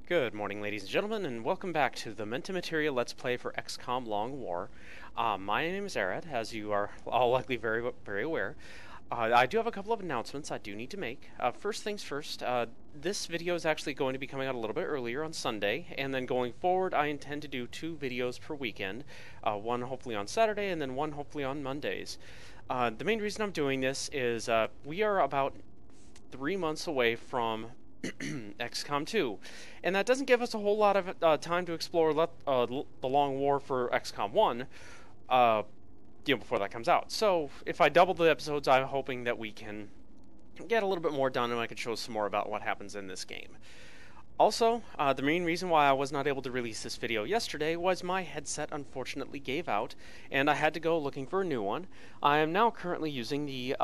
Good morning, ladies and gentlemen, and welcome back to the Mente Materia Let's Play for XCOM Long War. My name is Arad, as you are all likely very aware. I do have a couple of announcements I do need to make. First things first, this video is actually going to be coming out a little bit earlier on Sunday, and then going forward I intend to do 2 videos per weekend, one hopefully on Saturday and then one hopefully on Mondays. The main reason I'm doing this is we are about 3 months away from XCOM 2, and that doesn't give us a whole lot of time to explore the long war for XCOM 1 before that comes out. So if I double the episodes, I'm hoping that we can get a little bit more done and I can show some more about what happens in this game. Also, the main reason why I was not able to release this video yesterday was my headset unfortunately gave out and I had to go looking for a new one. I am now currently using the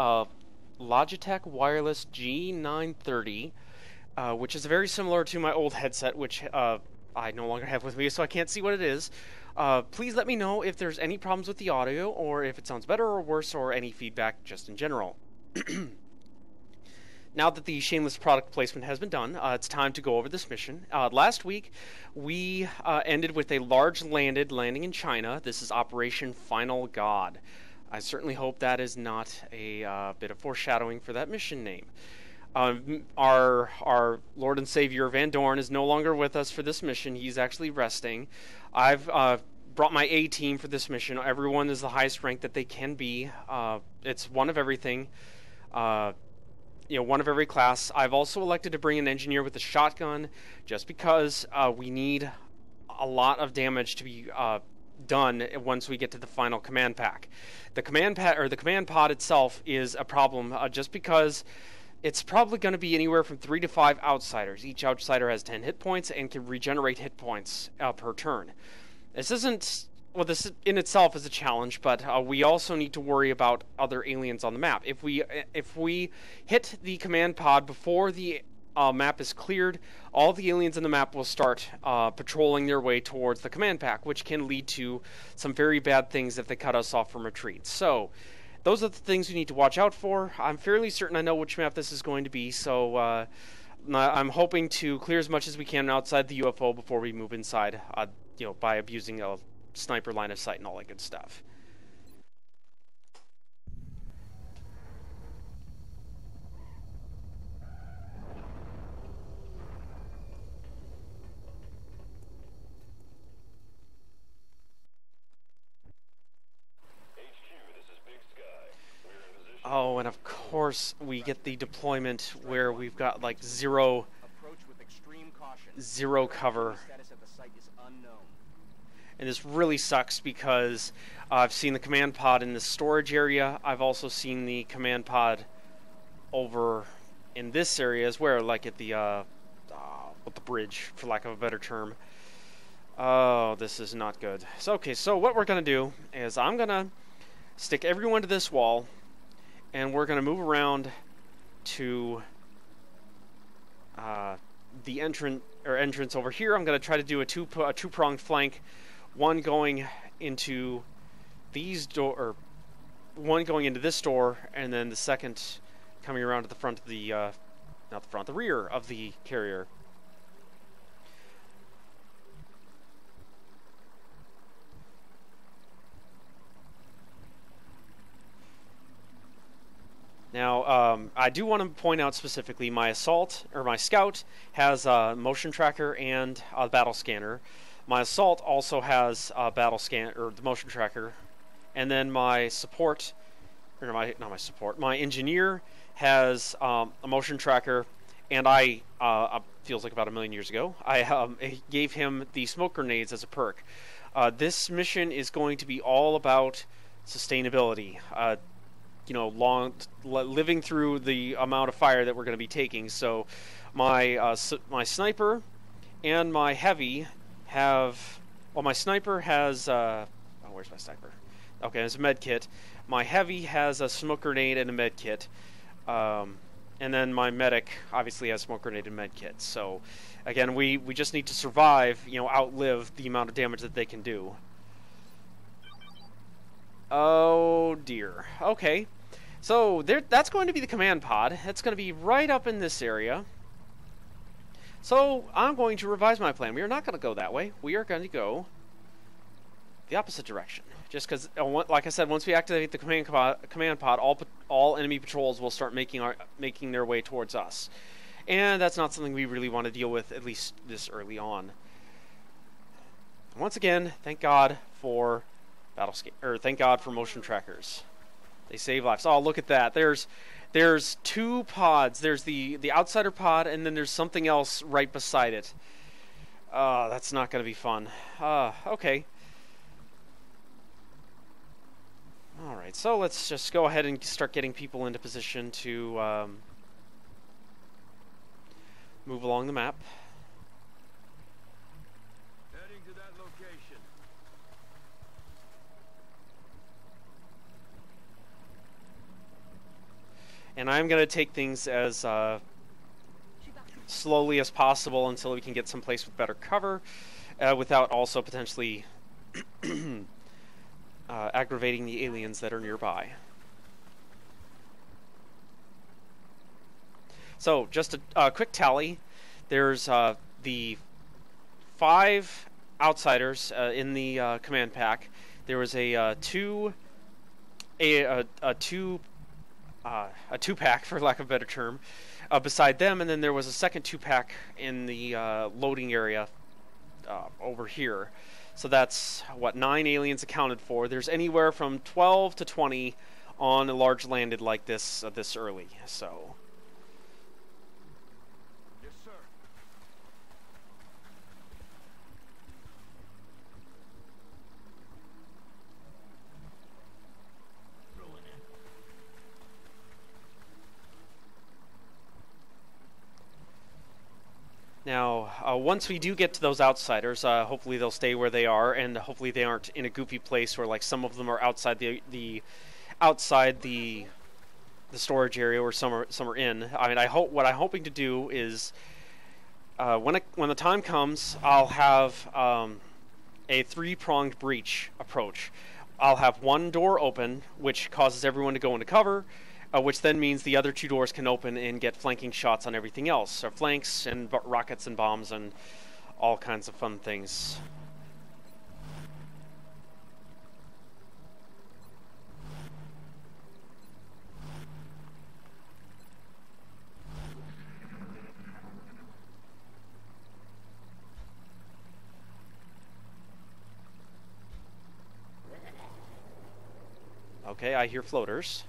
Logitech Wireless G930, which is very similar to my old headset, which I no longer have with me, so I can't see what it is. Please let me know if there's any problems with the audio, or if it sounds better or worse, or any feedback just in general. Now that the shameless product placement has been done, it's time to go over this mission. Last week, we ended with a large landing in China. This is Operation Final God. I certainly hope that is not a bit of foreshadowing for that mission name. Our Lord and Savior Van Dorn is no longer with us for this mission. He's actually resting. I've brought my A team for this mission. Everyone is the highest rank that they can be. It's one of everything. One of every class. I've also elected to bring an engineer with a shotgun, just because we need a lot of damage to be done once we get to the final command pack. The command pod itself is a problem, just because it's probably going to be anywhere from 3 to 5 outsiders. Each outsider has 10 hit points and can regenerate hit points per turn. This in itself is a challenge, but we also need to worry about other aliens on the map. If we hit the command pod before the map is cleared, all the aliens in the map will start patrolling their way towards the command pack, which can lead to some very bad things if they cut us off from retreat. So those are the things we need to watch out for. I'm fairly certain I know which map this is going to be, so I'm hoping to clear as much as we can outside the UFO before we move inside, by abusing a sniper line of sight and all that good stuff. Oh, and of course we get the deployment where we've got like zero cover. And this really sucks because I've seen the command pod in the storage area. I've also seen the command pod over in this area as well, like at the with the bridge, for lack of a better term. Oh, this is not good. So what we're gonna do is I'm gonna stick everyone to this wall, and we're going to move around to the entrance over here. I'm going to try to do a two-pronged flank, one going into this door, and then the second coming around to the front of the the rear of the carrier. Now, I do want to point out specifically my scout has a motion tracker and a battle scanner. My assault also has a battle scan or the motion tracker, and then my my engineer has a motion tracker, and feels like about a million years ago, I gave him the smoke grenades as a perk. This mission is going to be all about sustainability. Living through the amount of fire that we're going to be taking. So my sniper and my heavy have... Well, my sniper has... where's my sniper? Okay, there's a med kit. My heavy has a smoke grenade and a med kit. And then my medic obviously has smoke grenade and med kit. So, again, we just need to survive, outlive the amount of damage that they can do. Oh dear. Okay. So that's going to be the command pod. It's going to be right up in this area. So I'm going to revise my plan. We are not going to go that way. We are going to go the opposite direction. Just because, like I said, once we activate the command pod, all enemy patrols will start making their way towards us, and that's not something we really want to deal with, at least this early on. Once again, thank God for thank God for motion trackers. They save lives. Oh, look at that! There's two pods. There's the outsider pod, and then there's something else right beside it. That's not going to be fun. Okay. Alright, so let's just go ahead and start getting people into position to move along the map. Heading to that location. And I'm going to take things as slowly as possible until we can get someplace with better cover, without also potentially aggravating the aliens that are nearby. So, just a quick tally. There's the 5 outsiders in the command pack. There was a two pack, for lack of a better term, beside them, and then there was a second 2-pack in the loading area over here. So that's, 9 aliens accounted for. There's anywhere from 12 to 20 on a large landed like this this early. So. Yes, sir. Now, once we do get to those outsiders, hopefully they'll stay where they are, and hopefully they aren't in a goofy place where, like, some of them are outside the storage area, or some are in. I mean, what I'm hoping to do is, when the time comes, I'll have a 3-pronged breach approach. I'll have one door open, which causes everyone to go into cover. Which then means the other 2 doors can open and get flanking shots on everything else. So flanks and rockets and bombs and all kinds of fun things. Okay, I hear floaters.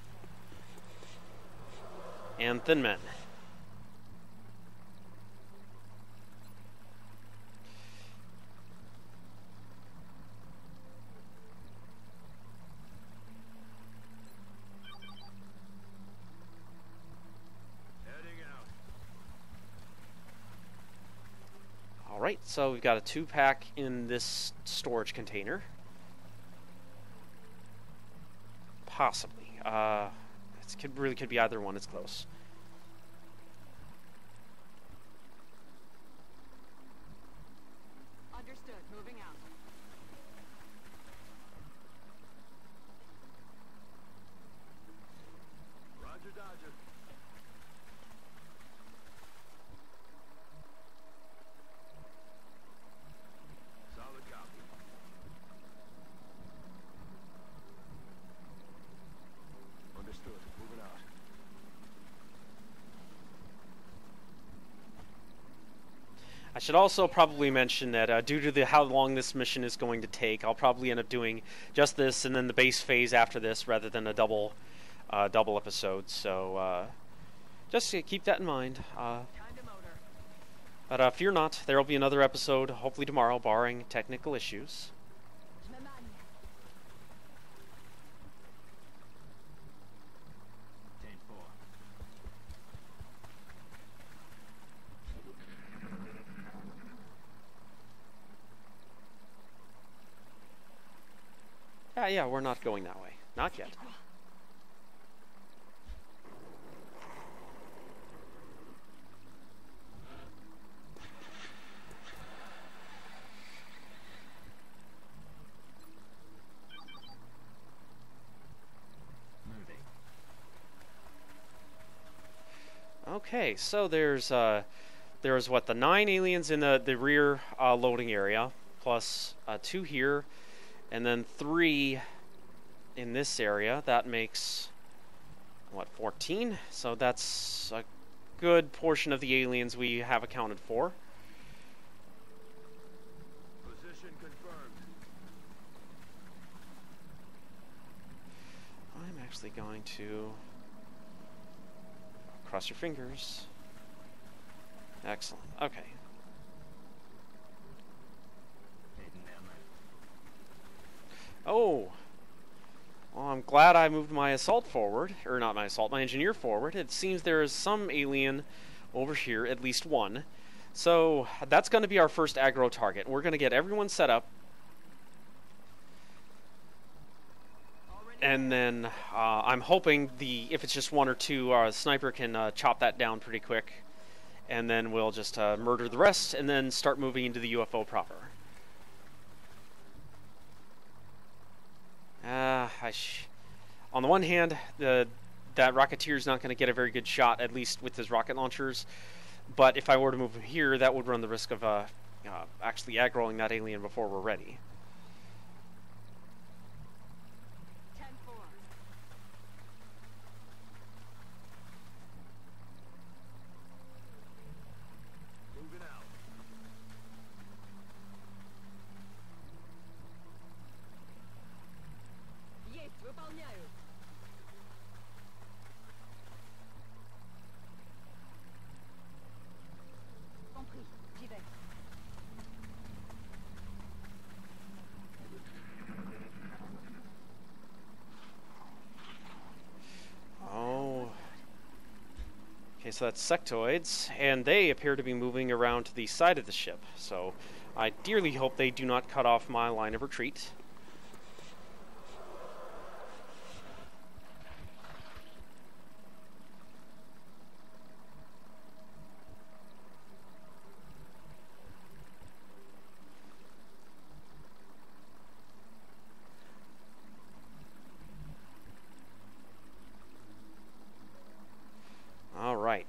And thin men. Heading out. Alright, so we've got a 2-pack in this storage container. Possibly. It really could be either one. It's close. Understood. Moving out. Roger, Dodger. Solid copy. Understood. Moving out. I should also probably mention that due to how long this mission is going to take, I'll probably end up doing just this and then the base phase after this, rather than a double episode. So just keep that in mind. But fear not, there will be another episode, hopefully tomorrow, barring technical issues. Yeah, we're not going that way. Not yet. Okay, so there's there's what, the 9 aliens in the rear loading area, plus 2 here, and then 3 in this area. That makes, what, 14? So that's a good portion of the aliens we have accounted for. Position confirmed. I'm actually going to cross your fingers. Excellent. Okay. Oh. Well, I'm glad I moved my assault forward, or not my assault, my engineer forward. It seems there is some alien over here, at least one. So that's going to be our first aggro target. We're going to get everyone set up. And then I'm hoping if it's just 1 or 2, sniper can chop that down pretty quick. And then we'll just murder the rest and then start moving into the UFO proper. On the one hand, that Rocketeer's not going to get a very good shot, at least with his rocket launchers. But if I were to move him here, that would run the risk of actually aggroing that alien before we're ready. Okay, so that's sectoids, and they appear to be moving around to the side of the ship, so I dearly hope they do not cut off my line of retreat.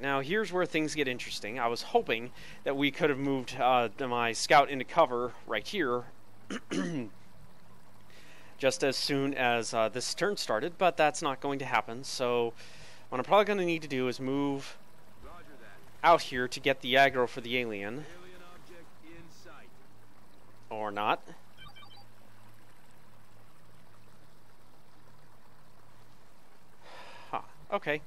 Now here's where things get interesting. I was hoping that we could have moved my scout into cover right here just as soon as this turn started, but that's not going to happen. So what I'm probably going to need to do is move out here to get the aggro for the alien. Object in sight. Or not. Huh. Okay.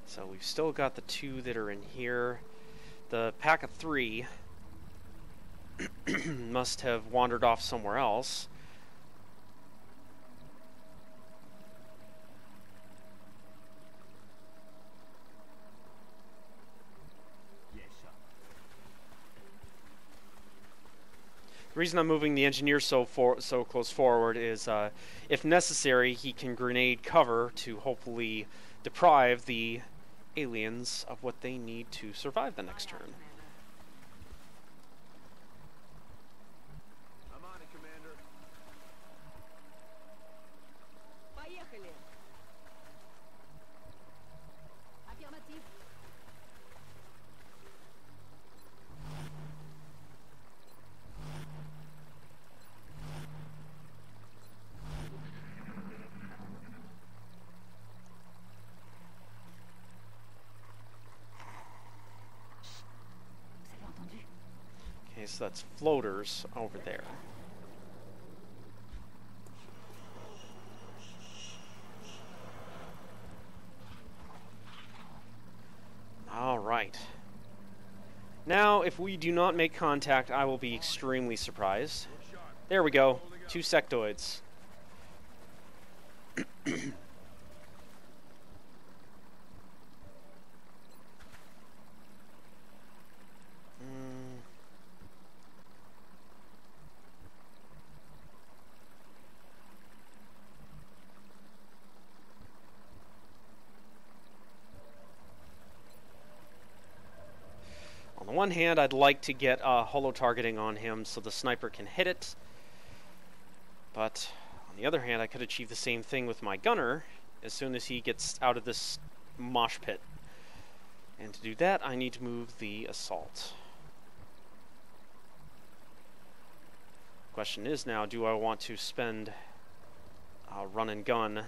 So we've still got the 2 that are in here. The pack of 3 must have wandered off somewhere else. Yes, sir. The reason I'm moving the engineer so close forward is, if necessary, he can grenade cover to hopefully deprive the aliens of what they need to survive the next turn. I'm on it, Commander. Поехали. Affirmatif. Okay, so that's floaters over there. All right. Now, if we do not make contact, I will be extremely surprised. There we go. 2 sectoids. On the one hand, I'd like to get holo targeting on him so the sniper can hit it. But on the other hand, I could achieve the same thing with my gunner as soon as he gets out of this mosh pit. And to do that, I need to move the assault. Question is now, do I want to spend run and gun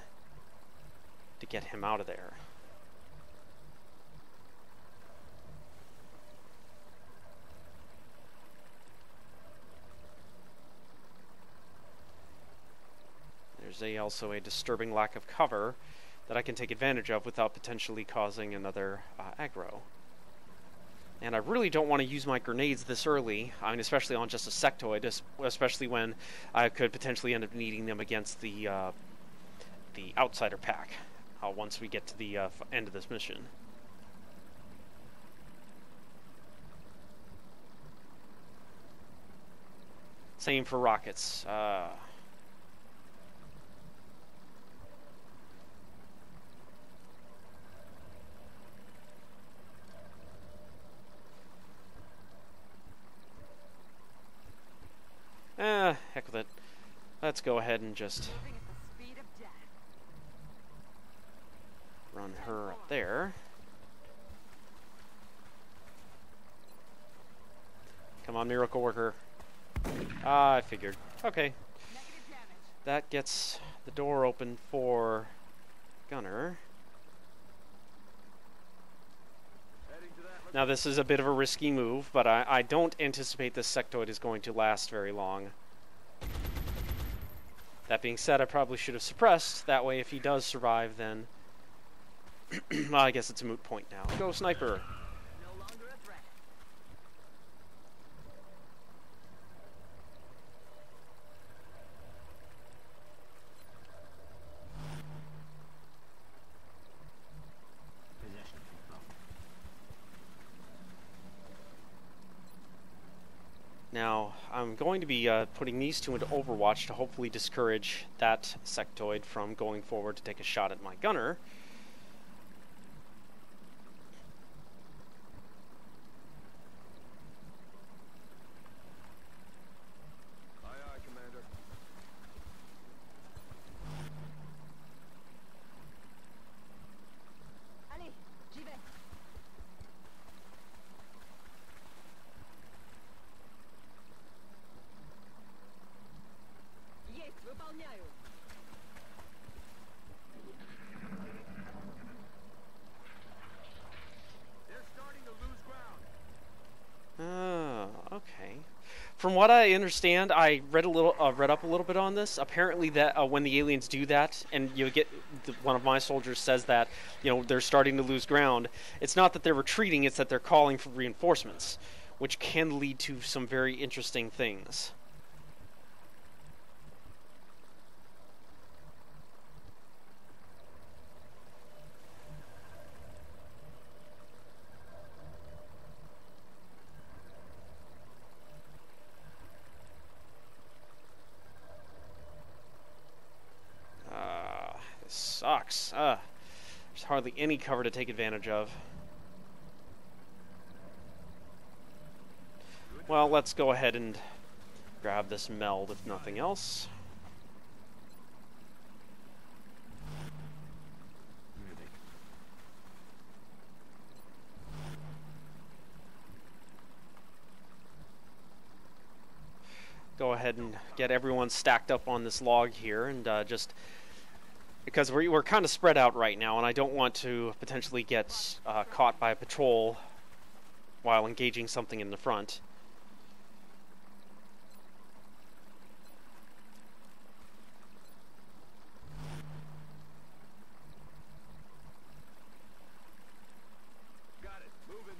to get him out of there? There's also a disturbing lack of cover that I can take advantage of without potentially causing another aggro. And I really don't want to use my grenades this early, I mean, especially on just a sectoid, especially when I could potentially end up needing them against the outsider pack once we get to the end of this mission. Same for rockets. Heck with it. Let's go ahead and just run her up there. Come on, miracle worker. Ah, I figured. Okay. That gets the door open for gunner. Now this is a bit of a risky move, but I don't anticipate this sectoid is going to last very long. That being said, I probably should have suppressed. That way, if he does survive, then... well, I guess it's a moot point now. Go, sniper! No longer a threat. Now, I'm going to be putting these two into Overwatch to hopefully discourage that sectoid from going forward to take a shot at my gunner. Aye, aye, Commander. Allez, j'y vais. Есть, выполняю. They're starting to lose ground. Oh, okay. From what I understand, I read up a little bit on this. Apparently, that when the aliens do that, and you get one of my soldiers says that they're starting to lose ground, it's not that they're retreating; it's that they're calling for reinforcements, which can lead to some very interesting things. This sucks. There's hardly any cover to take advantage of. Well, let's go ahead and grab this meld if nothing else. Go ahead and get everyone stacked up on this log here, and just because we're kind of spread out right now, and I don't want to potentially get caught by a patrol while engaging something in the front. Got it. Moving.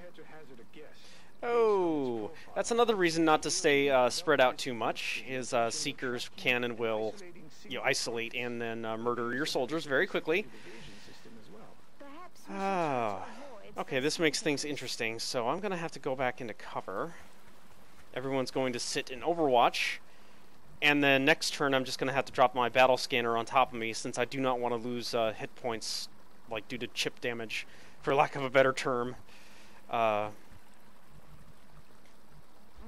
catch a hazard a guess. Oh, that's another reason not to stay spread out too much. Is Seeker's cannon will, isolate and then murder your soldiers very quickly. Perhaps we should Ah, try to avoid okay, this makes things interesting. So I'm gonna have to go back into cover. Everyone's going to sit in Overwatch, and then next turn I'm just gonna have to drop my battle scanner on top of me since I do not want to lose hit points, like due to chip damage, for lack of a better term.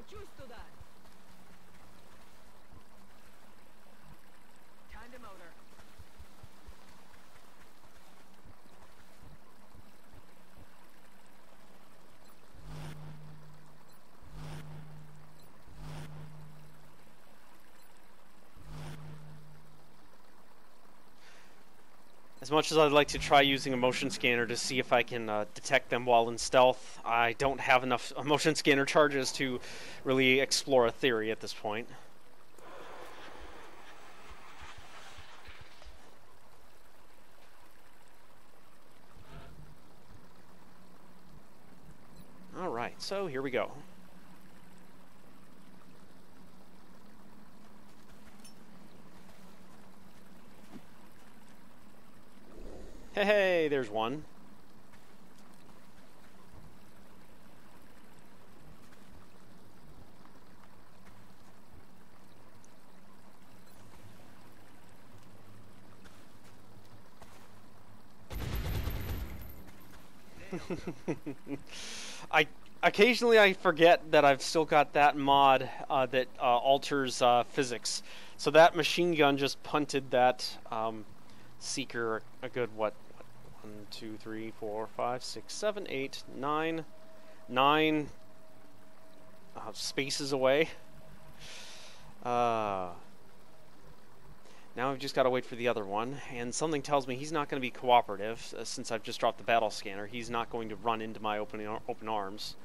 Giusto that. Time to motor. As much as I'd like to try using a motion scanner to see if I can detect them while in stealth, I don't have enough motion scanner charges to really explore a theory at this point. Alright, so here we go. Hey, there's one. Occasionally I forget that I've still got that mod that alters physics. So that machine gun just punted that Seeker a good, what, 1, 2, 3, 4, 5, 6, 7, 8, 9 spaces away. Now I've just got to wait for the other one, and something tells me he's not going to be cooperative since I've just dropped the battle scanner. He's not going to run into my open arms.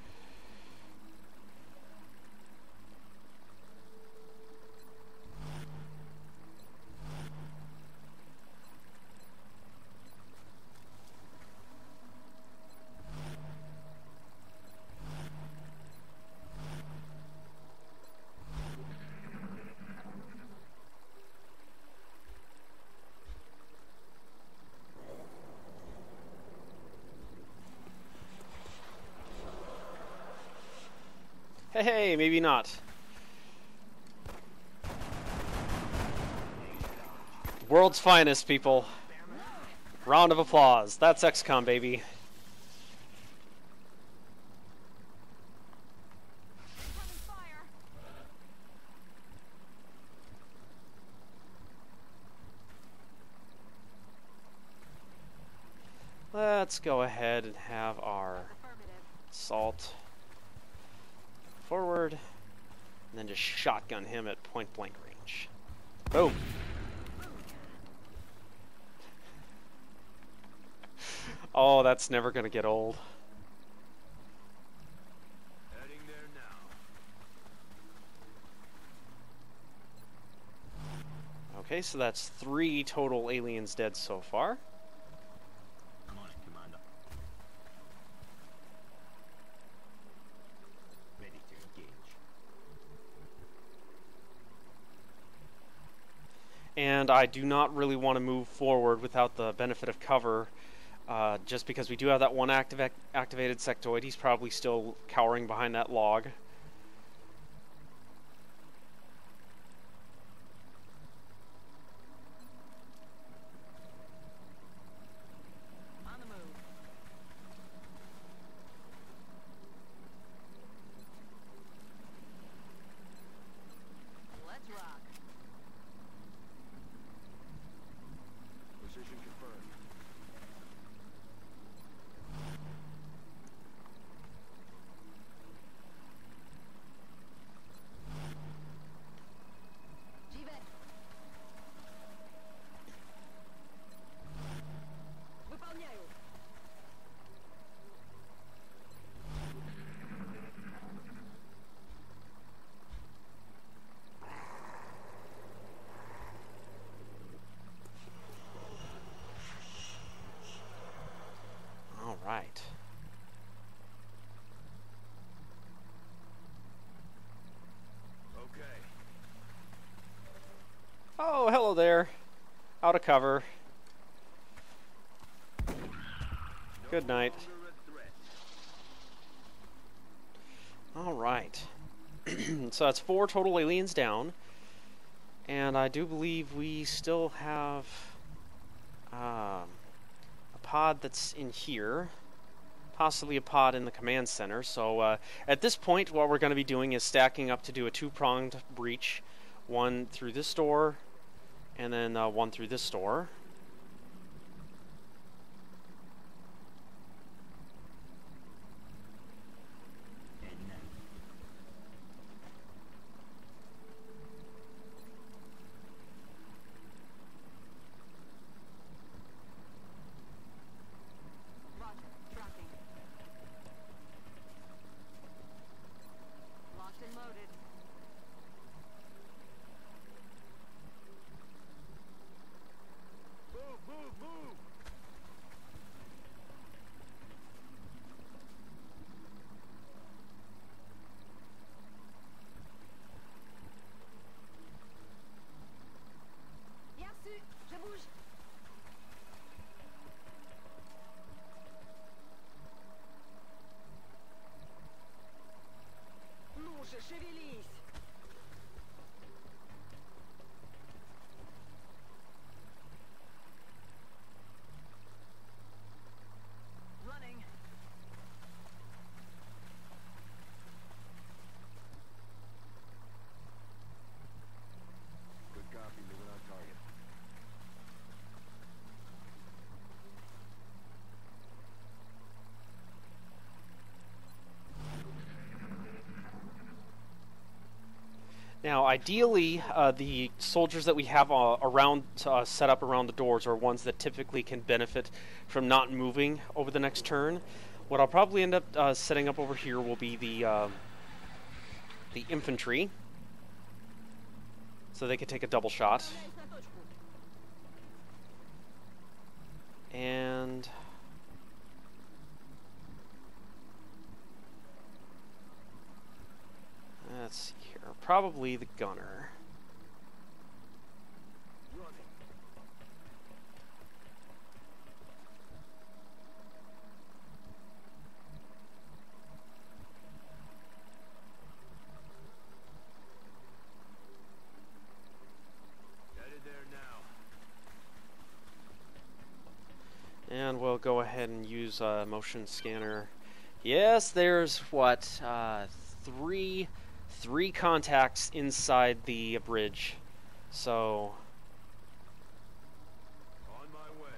Hey, maybe not. World's finest, people. Round of applause. That's XCOM, baby. Incoming fire. Let's go ahead and have our Affirmative. assault forward, and then just shotgun him at point blank range. Boom. Oh, that's never gonna get old. Heading there now. Okay, so that's 3 total aliens dead so far. I'm on it, Commander. Ready to engage. And I do not really want to move forward without the benefit of cover, just because we do have that one activated sectoid. He's probably still cowering behind that log. On the move. Let's rock. Position confirmed. Out of cover. Good night. Longer a threat. Alright. So that's 4 total aliens down. And I do believe we still have a pod that's in here. Possibly a pod in the command center. So at this point, what we're going to be doing is stacking up to do a 2-pronged breach. One through this door, and then one through this door. And now. Roger. Tracking. Locked and loaded. Move, move, move! Bien reçu. Je bouge. Ну же, шевелись! Running. Good copy, moving on target. Now, ideally, the soldiers that we have around set up around the doors are ones that typically can benefit from not moving over the next turn. What I'll probably end up setting up over here will be the infantry, so they can take a double shot. Отправляюсь на точку. And let's see here, probably the gunner. Running. Headed there now. And we'll go ahead and use a motion scanner. Yes, there's what, three contacts inside the bridge. So On my way.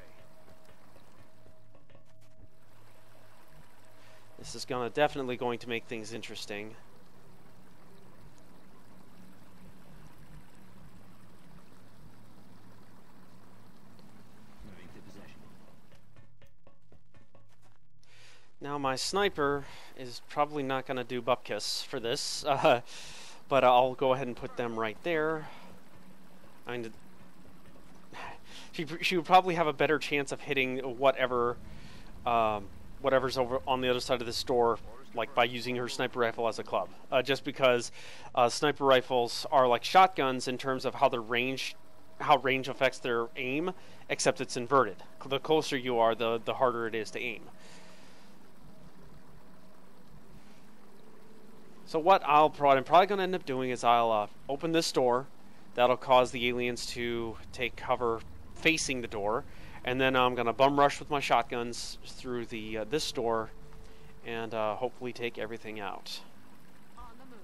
this is definitely going to make things interesting. Moving to possession. Now my sniper is probably not going to do bupkis for this, but I'll go ahead and put them right there. I mean, she would probably have a better chance of hitting whatever's over on the other side of this door, like by using her sniper rifle as a club. Just because sniper rifles are like shotguns in terms of how range affects their aim, except it's inverted. The closer you are, the harder it is to aim. So what I'm probably going to end up doing is I'll open this door. That'll cause the aliens to take cover facing the door, and then I'm going to bum rush with my shotguns through the this door, and hopefully take everything out. On the move.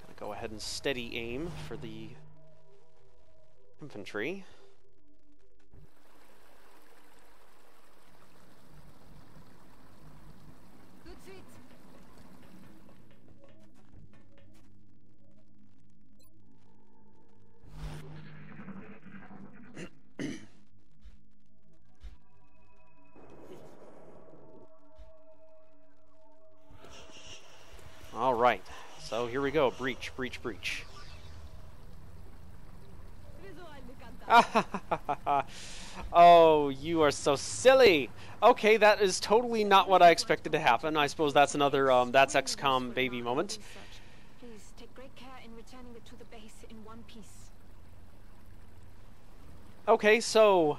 Gonna go ahead and steady aim for the infantry. Tout de suite. All right, so here we go. Breach, breach, breach. Visual de Oh, you are so silly. Okay, that is totally not what I expected to happen. I suppose that's another, that's XCOM baby moment. Please take great care in returning it to the base in one piece. Okay, so...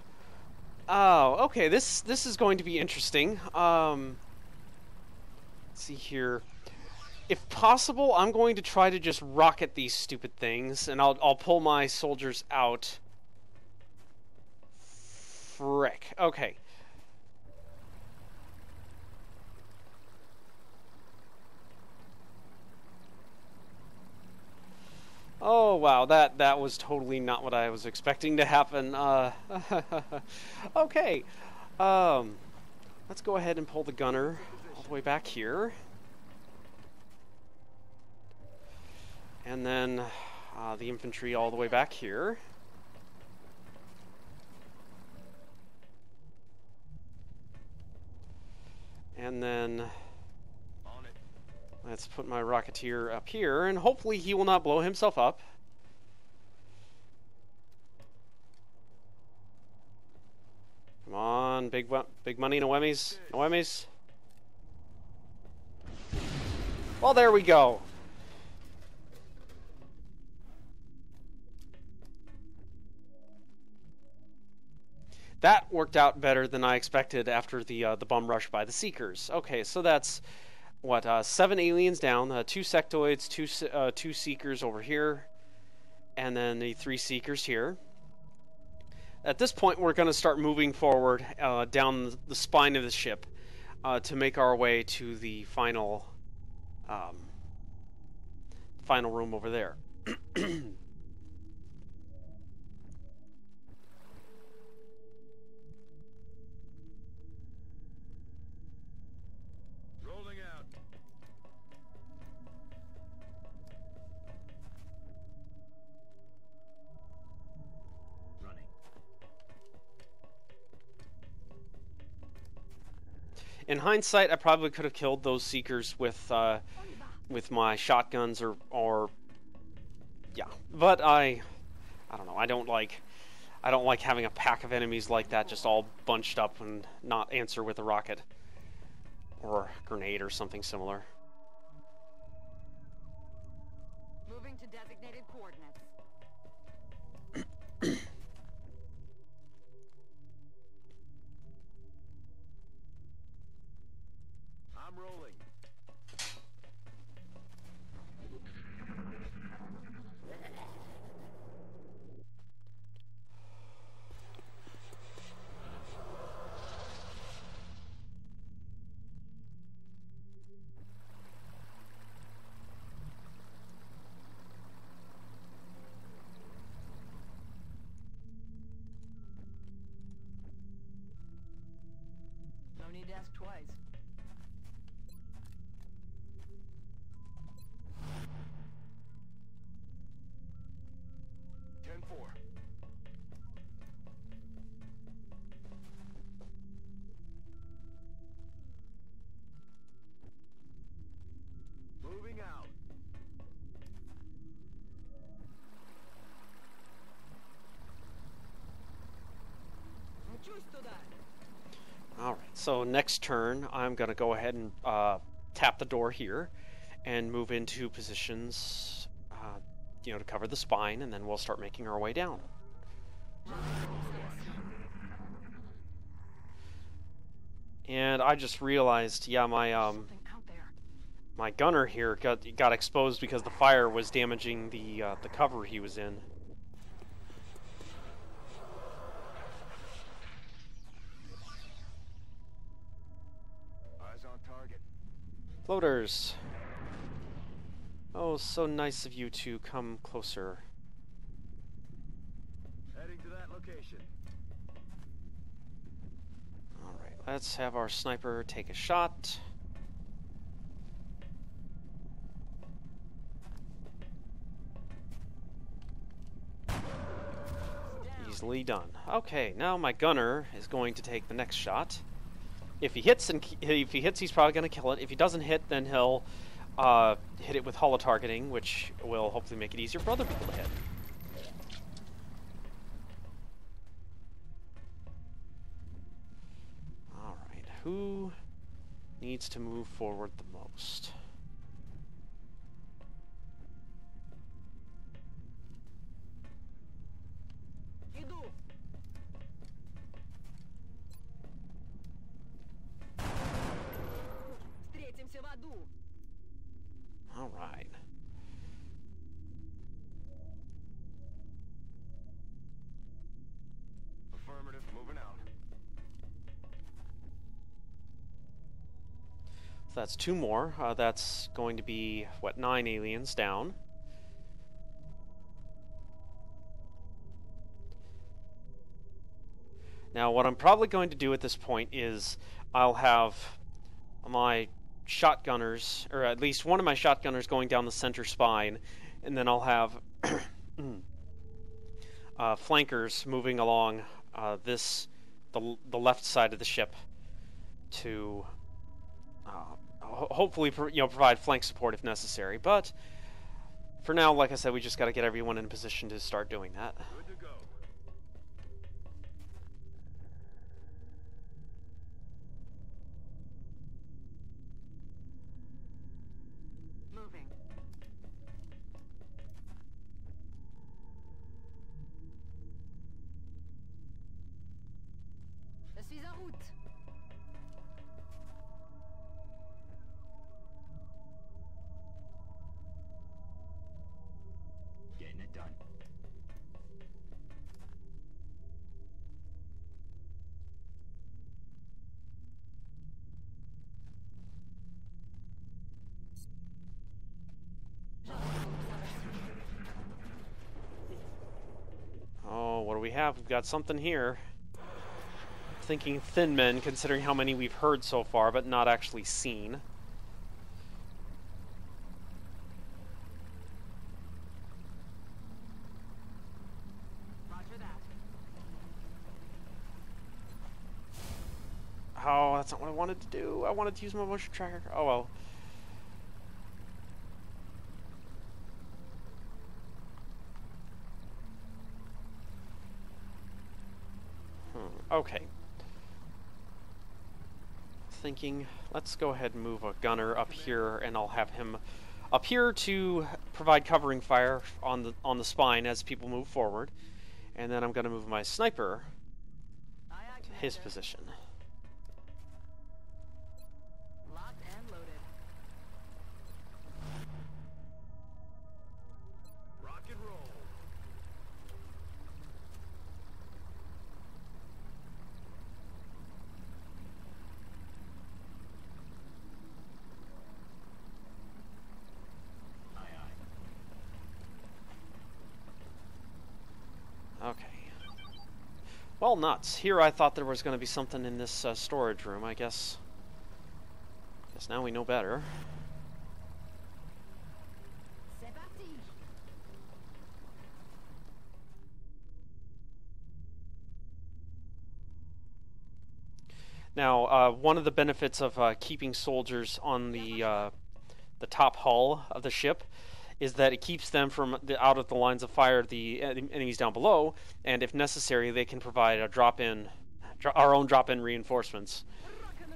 Oh, okay, this is going to be interesting. Let's see here. If possible, I'm going to try to just rocket these stupid things, and I'll pull my soldiers out. Frick. Okay. Oh wow, that was totally not what I was expecting to happen. Okay. Let's go ahead and pull the gunner all the way back here. And then the infantry all the way back here. And then On it. let's put my Rocketeer up here, and hopefully he will not blow himself up. Come on, big money, no whammies, no whammies. Well, there we go. That worked out better than I expected after the bum rush by the Seekers. Okay, so that's what 7 aliens down, 2 sectoids, two Seekers over here, and then the 3 Seekers here. At this point, we're going to start moving forward down the spine of the ship to make our way to the final room over there. Rolling out. Running. In hindsight, I probably could have killed those Seekers with my shotguns or yeah, but I don't know. I don't like having a pack of enemies like that just all bunched up and not answer with a rocket or a grenade or something similar. Moving to designated coordinates. I'm rolling. No need to ask twice. Ten four. Moving out. Just to that. All right. So next turn, I'm gonna go ahead and tap the door here and move into positions, you know, to cover the spine, and then we'll start making our way down. And I just realized, yeah, my Something out there. my gunner here got exposed because the fire was damaging the cover he was in. Eyes on target. Floaters. Oh, so nice of you to come closer. Heading to that location. All right, let's have our sniper take a shot. Easily done. Okay, now my gunner is going to take the next shot. If he hits, he's probably going to kill it. If he doesn't hit, then he'll hit it with holo targeting, which will hopefully make it easier for other people to hit. who needs to move forward the most? Иду. Встретимся в аду. All right. Affirmative, moving out. So that's 2 more. That's going to be, what, 9 aliens down. Now, what I'm probably going to do at this point is I'll have my shotgunners, or at least one of my shotgunners going down the center spine, and then I'll have flankers moving along the left side of the ship to hopefully provide flank support if necessary. But for now, like I said, we just got to get everyone in position to start doing that. Good to go. Moving. Je suis en route. Getting it done. Oh, what do we have? We've got something here. Thinking thin men, considering how many we've heard so far, but not actually seen. Roger that. Oh, that's not what I wanted to do. I wanted to use my motion tracker. Oh well. Okay. Thinking, let's go ahead and move a gunner up here, and I'll have him up here to provide covering fire on the spine as people move forward, and then I'm going to move my sniper Aye, aye, to his Commander. position. Locked and loaded. Rock and roll. Aye, aye. Okay. Well, nuts. Here I thought there was going to be something in this storage room. I guess now we know better. C'est parti. Now, one of the benefits of keeping soldiers on the top hull of the ship is that it keeps them from out of the lines of fire of the enemies down below, and if necessary, they can provide a our own drop-in reinforcements. Rock and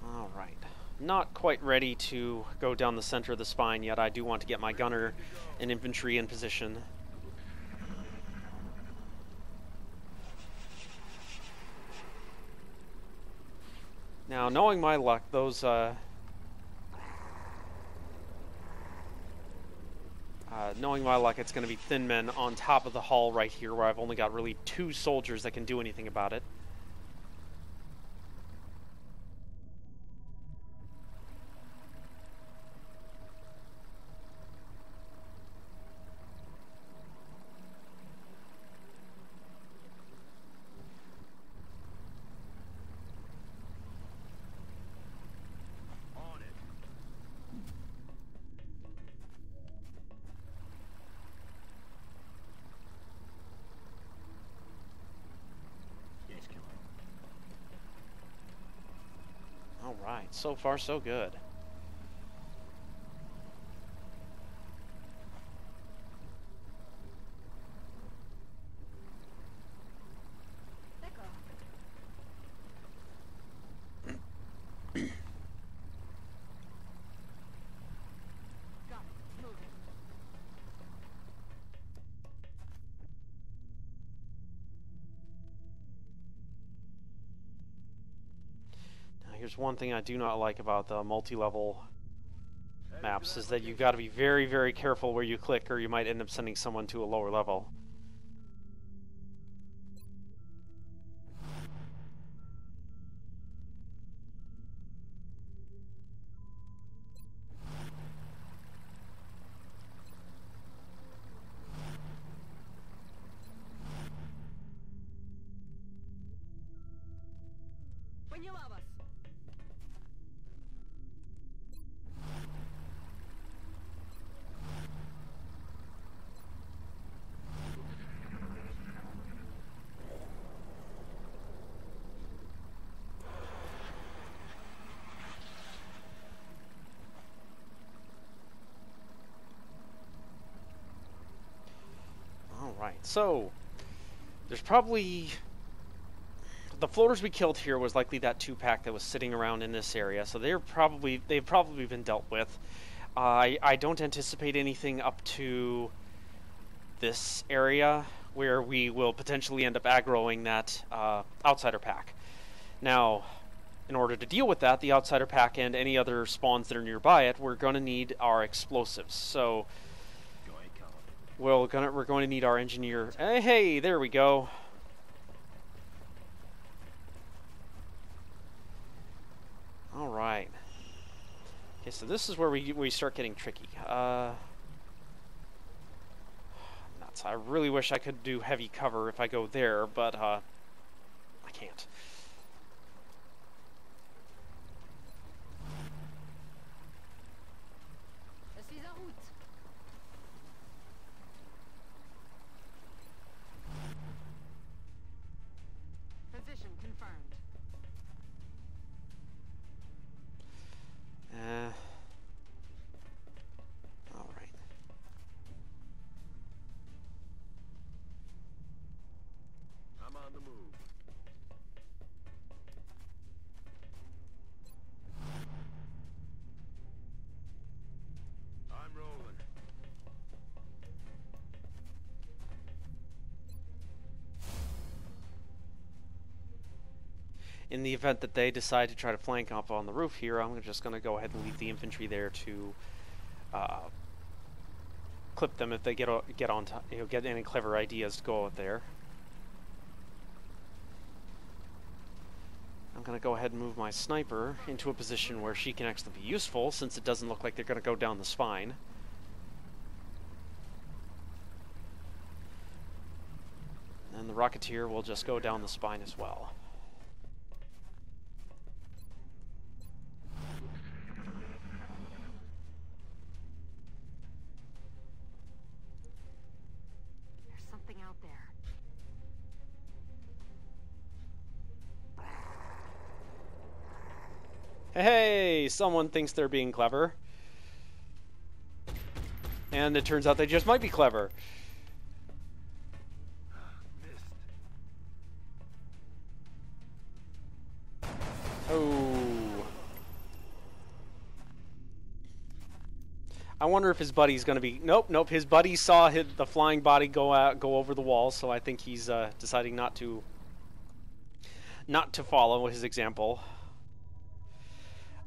roll. All right. Not quite ready to go down the center of the spine yet. I do want to get my gunner and infantry in position. Now, knowing my luck, it's going to be thin men on top of the hull right here, where I've only got really 2 soldiers that can do anything about it. On it. Yes, killer. All right, so far so good. Here's one thing I do not like about the multi-level maps is that you've got to be very, very careful where you click, or you might end up sending someone to a lower level. Alright, so there's probably the floaters we killed here was likely that 2-pack that was sitting around in this area, so they've probably been dealt with. I don't anticipate anything up to this area where we will potentially end up aggroing that outsider pack. Now, in order to deal with that, the outsider pack and any other spawns that are nearby it, we're going to need our explosives. So we're going to need our engineer. Hey, there we go. All right. Okay, so this is where we start getting tricky. Nuts. I really wish I could do heavy cover if I go there, but I can't. Position confirmed. All right. I'm on the move. I'm rolling. In the event that they decide to try to flank up on the roof here, I'm just going to go ahead and leave the infantry there to clip them if they get on top, get any clever ideas to go out there. I'm going to go ahead and move my sniper into a position where she can actually be useful, since it doesn't look like they're going to go down the spine. And the Rocketeer will just go down the spine as well. There's something out there. Hey, someone thinks they're being clever. And it turns out they just might be clever. Missed. Oh. I wonder if his buddy's going to be... Nope. His buddy saw the flying body go over the wall, so I think he's deciding not to follow his example.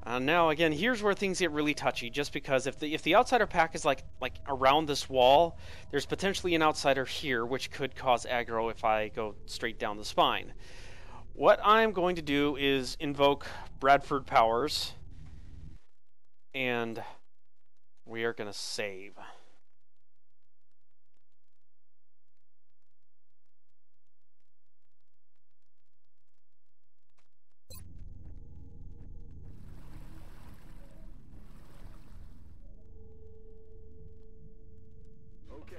Now, again, here's where things get really touchy, just because if the outsider pack is like around this wall, there's potentially an outsider here, which could cause aggro if I go straight down the spine. What I'm going to do is invoke Bradford powers, and we are going to save. Okay.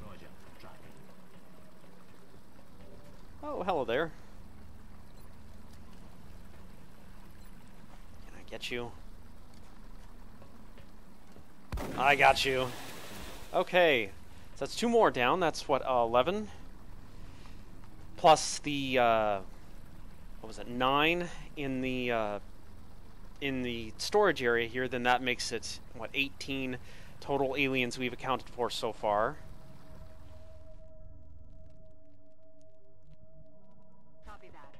Roger. Tracking. Oh, hello there. Can I get you? I got you. Okay. So that's 2 more down. That's what, 11? Plus the, what was it, 9 in the in the storage area here, then that makes it, what, 18 total aliens we've accounted for so far. Copy that.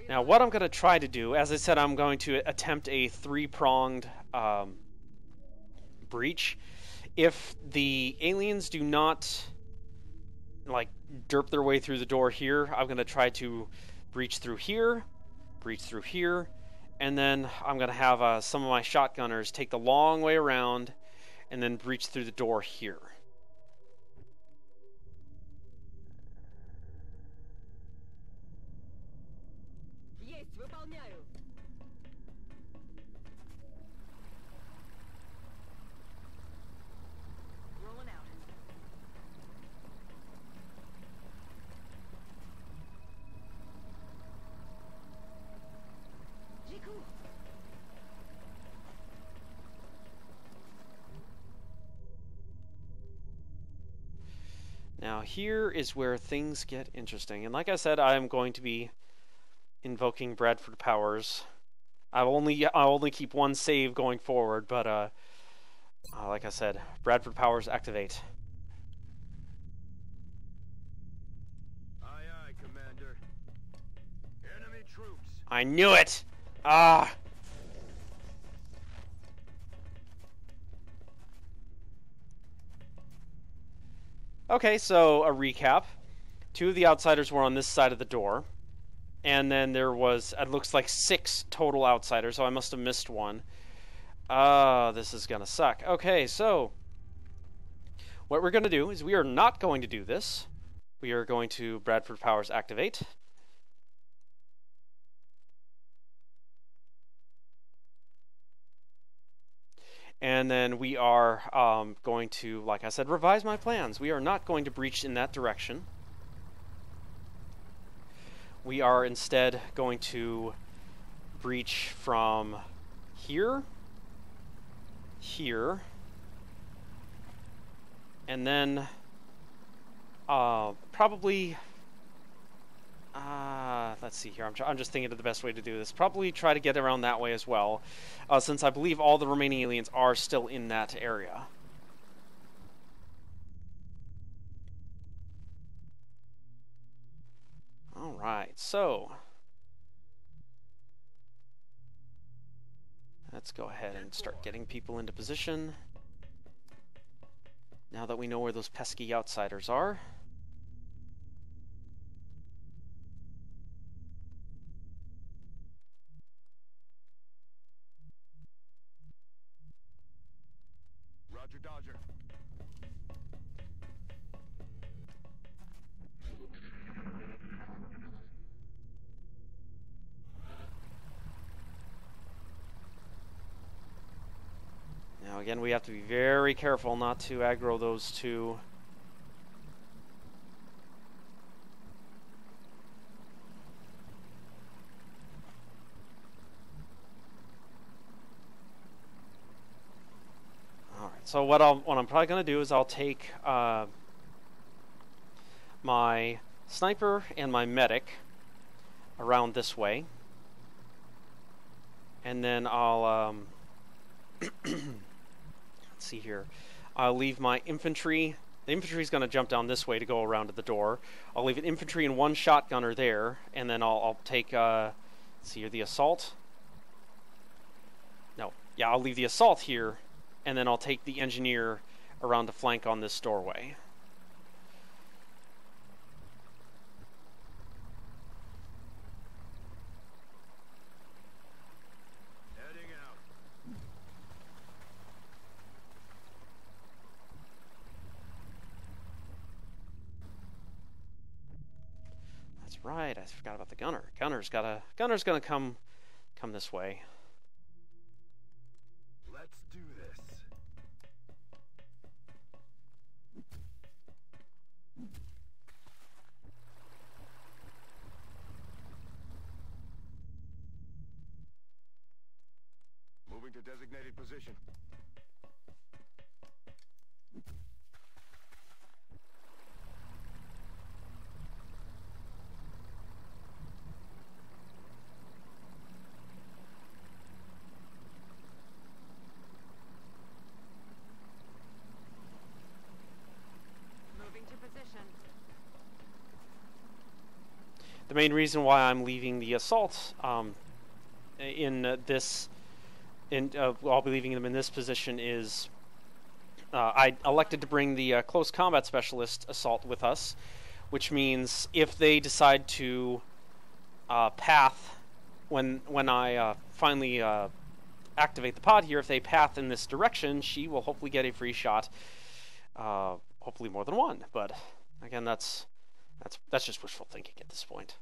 Now, what I'm going to try to do, as I said, I'm going to attempt a three-pronged breach. If the aliens do not, like, derp their way through the door here, I'm going to try to breach through here, and then I'm going to have some of my shotgunners take the long way around and then breach through the door here. Есть, выполняю. Rolling out. Jiku. Now here is where things get interesting, and like I said, I'm going to be invoking Bradford powers. I'll only keep one save going forward, but like I said, Bradford powers activate. Aye, aye, Commander. Enemy troops. I knew it! Ah! Okay, so a recap. Two of the outsiders were on this side of the door. And then there was, it looks like 6 total outsiders, so I must have missed one. This is gonna suck. Okay, so what we're gonna do is we are not going to do this. We are going to Bradford powers activate. And then we are going to, like I said, revise my plans. We are not going to breach in that direction. We are instead going to breach from here, here, and then probably, let's see here, I'm just thinking of the best way to do this. Probably try to get around that way as well, since I believe all the remaining aliens are still in that area. Alright, so let's go ahead and start getting people into position. Now that we know where those pesky outsiders are. Roger, Dodger. Now again, we have to be very careful not to aggro those two. Alright, so what I'm probably going to do is I'll take my sniper and my medic around this way. And then I'll let's see here. I'll leave my infantry. The infantry's going to jump down this way to go around to the door. I'll leave an infantry and one shotgunner there, and then I'll take, let's see here, the assault. No, yeah, I'll leave the assault here, and then I'll take the engineer around to flank on this doorway. Heading out. That's right, I forgot about the gunner. Gunner's gonna come this way. Let's do this. Moving to designated position. the main reason why I'm leaving the assault in this, I'll be leaving them in this position is I elected to bring the close combat specialist assault with us, which means if they decide to path when I finally activate the pod here, if they path in this direction, she will hopefully get a free shot. Hopefully more than one, but again, that's just wishful thinking at this point.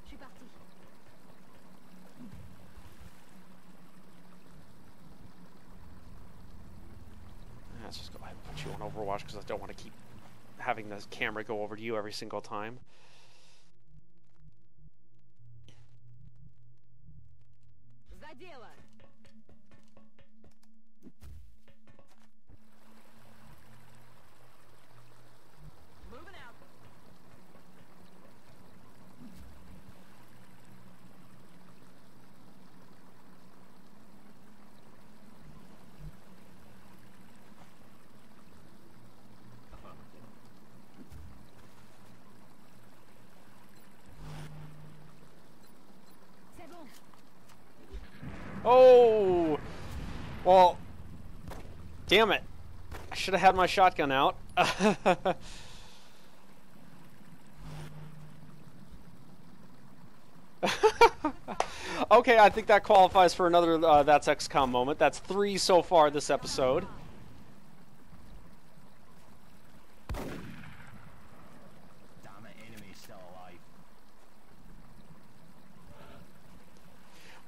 Je suis parti. Let's just go ahead and put you on Overwatch because I don't want to keep having the camera go over to you every single time. За дело! Moving out. Affirmative. C'est bon. Oh! Well, damn it. I should have had my shotgun out. Okay, I think that qualifies for another That's XCOM moment. That's 3 so far this episode. Damn it, enemy's still alive.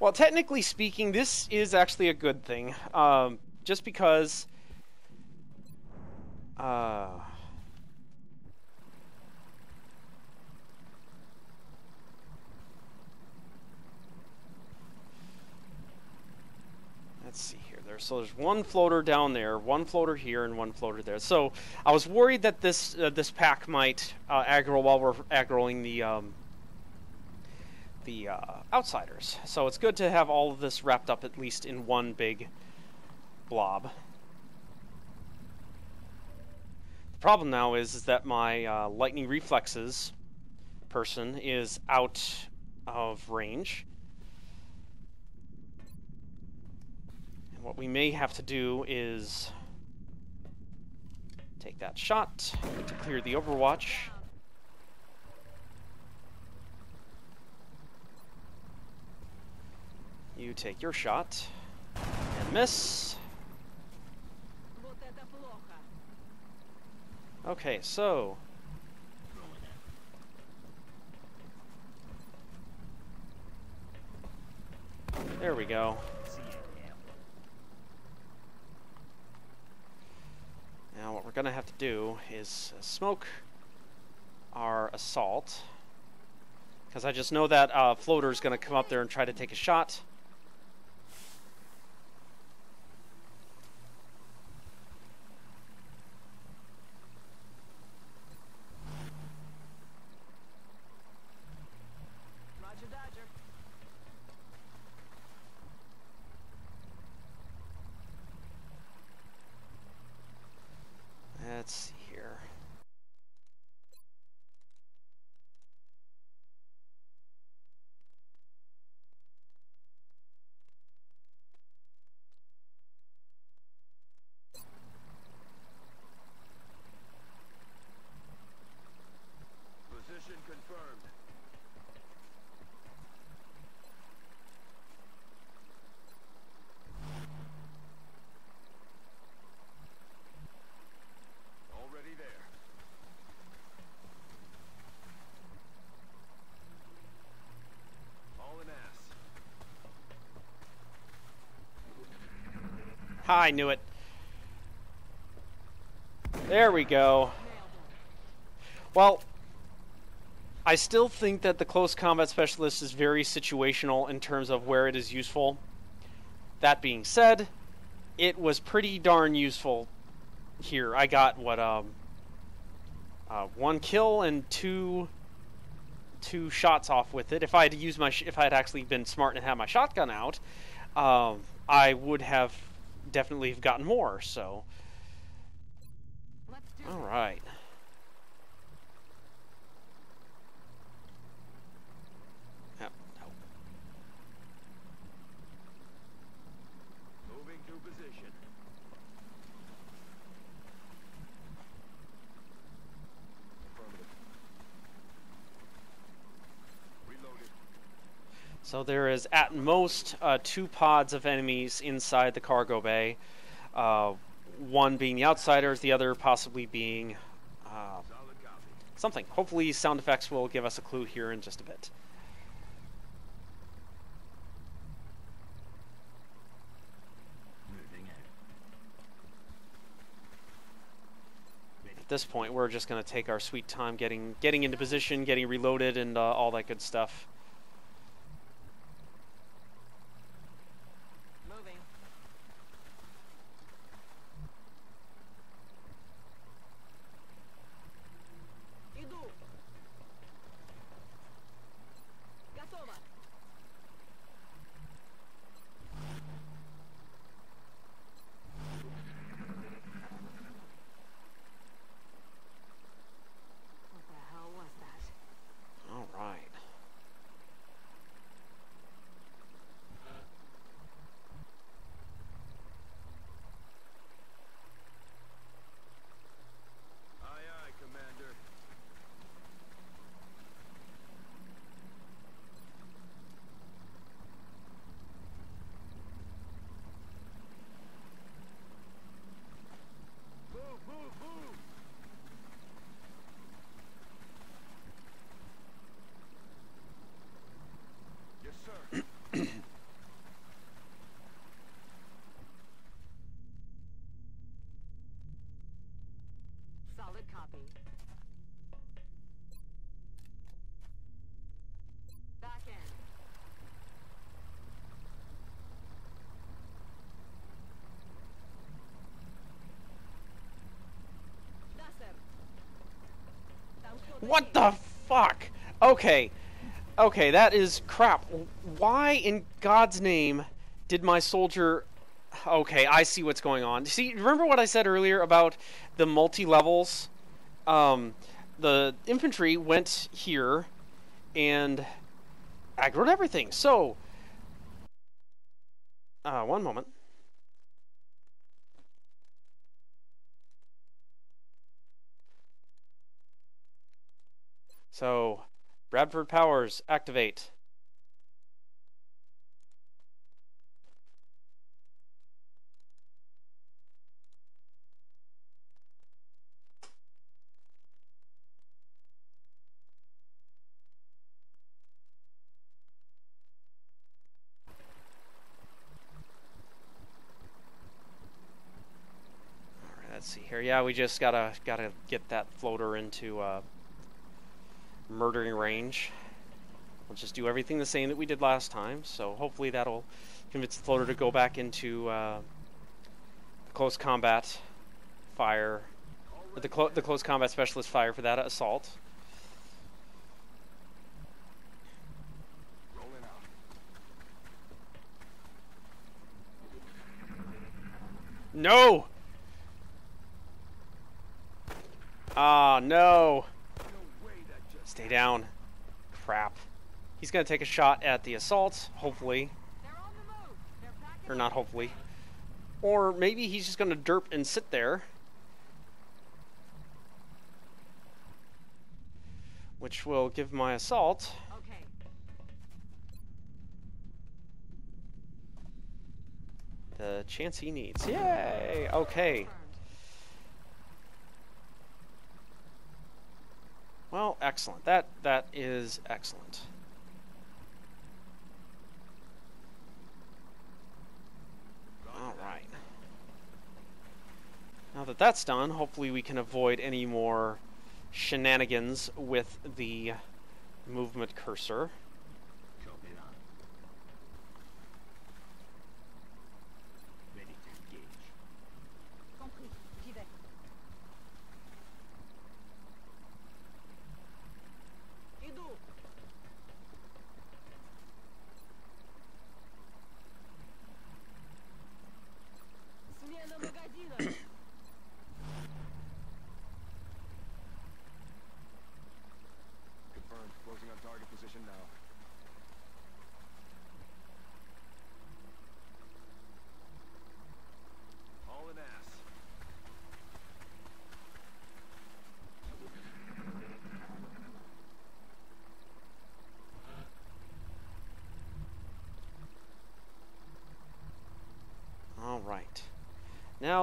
Well, technically speaking, this is actually a good thing. Just because... let's see here. So there's one floater down there, one floater here, and one floater there. So I was worried that this pack might aggro while we're aggroing the outsiders. So it's good to have all of this wrapped up at least in one big blob. The problem now is that my lightning reflexes person is out of range. What we may have to do is take that shot to clear the Overwatch. You take your shot and miss. Вот это плохо. Okay, so there we go. See it now. Now what we're going to have to do is smoke our assault, because I just know that floater is going to come up there and try to take a shot. Roger, Dodger. Let's see here. Position confirmed. Already there. All an ass. Ha, I knew it. There we go. Well, I still think that the close combat specialist is very situational in terms of where it is useful. That being said, it was pretty darn useful here. I got what 1 kill and two shots off with it. If I had used if I had actually been smart and had my shotgun out, I would have definitely gotten more. So All right. Yep. No. Moving to position. Affirmative. Reloaded. So there is at most 2 pods of enemies inside the cargo bay. One being the outsiders, the other possibly being Solid copy. something. Hopefully sound effects will give us a clue here in just a bit. Moving out. Ready. At this point, we're just going to take our sweet time getting into position, getting reloaded, and all that good stuff. Moving. Иду. Готово. What the hell was that? All right. Aye, aye, Commander. Move, move, move! Yes, sir. Solid copy. Back end. Да, сэр. Там кто-то What есть. the fuck? Okay. Okay, that is crap. Why in God's name did my soldier... Okay, I see what's going on. See, remember what I said earlier about the multi-levels? The infantry went here and aggroed everything. So, one moment. So, Bradford Powers, activate. Alright, let's see here. Yeah, we just gotta get that floater into murdering range. We'll just do everything the same that we did last time, so hopefully that'll convince the floater to go back into close combat fire, or the close combat specialist fire for that assault. Rolling out. No! Ah, no! No way that just... Stay down. Crap. He's gonna take a shot at the assault, hopefully. They're on the move. They're packing Or not hopefully. Or maybe he's just gonna derp and sit there. Which will give my assault Okay. the chance he needs. Yay! Okay. Confirmed. Well, excellent. That is excellent. Alright. Now that that's done, hopefully we can avoid any more shenanigans with the movement cursor. Copy that. Ready to engage. Compris. J'y vais. Иду. Смена магазина.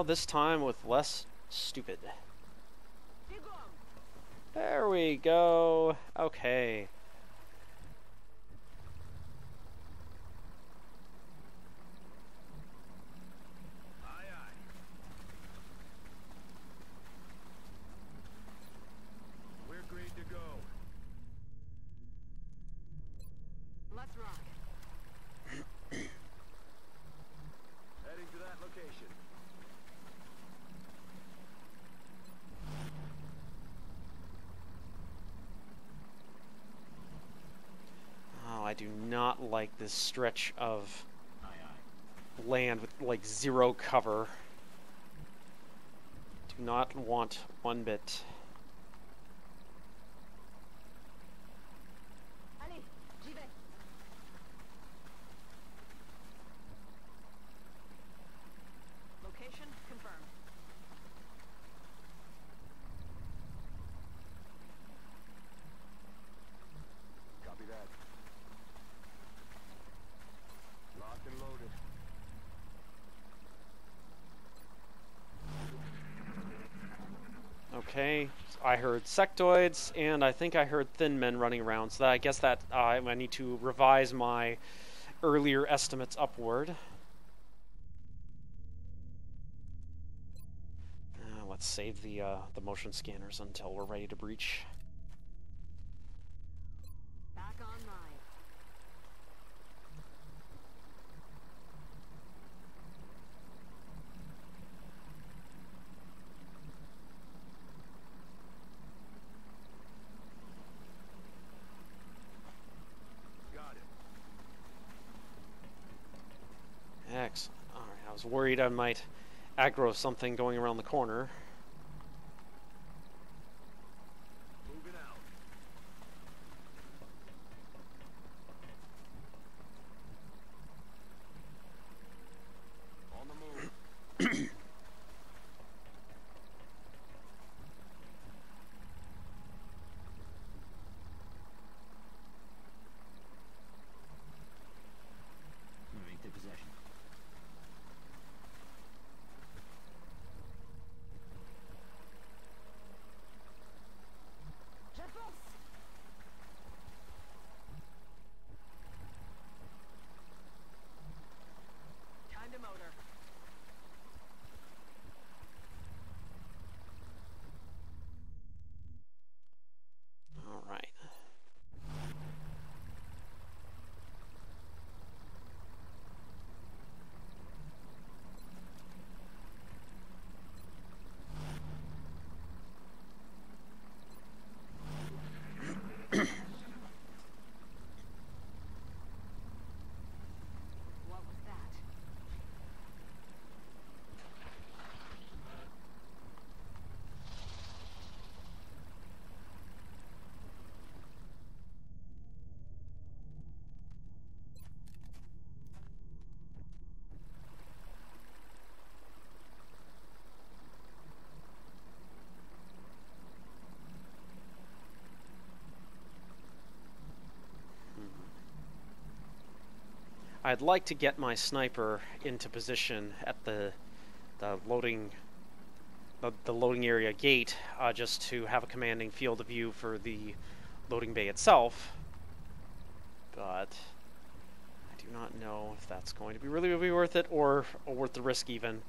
Now this time with less stupid. Digum. There we go. Okay. Aye, aye. We're green to go. Let's rock. Heading to that location. Oh, I do not like this stretch of Aye, aye. land with like zero cover. Do not want one bit. Allez, j'y vais. Location confirmed. Copy that. Locked and loaded. Okay, I heard sectoids, and I think I heard thin men running around, so that, I guess that I need to revise my earlier estimates upward. Let's save the motion scanners until we're ready to breach. Back online. Got it. Excellent. Alright, I was worried I might aggro something going around the corner. Moving out. On the move. Moving to possession. Je fonce. Time to motor. Alright. What was that? I'd like to get my sniper into position at the loading the loading area gate, just to have a commanding field of view for the loading bay itself. But I do not know if that's going to be really worth it, or worth the risk even.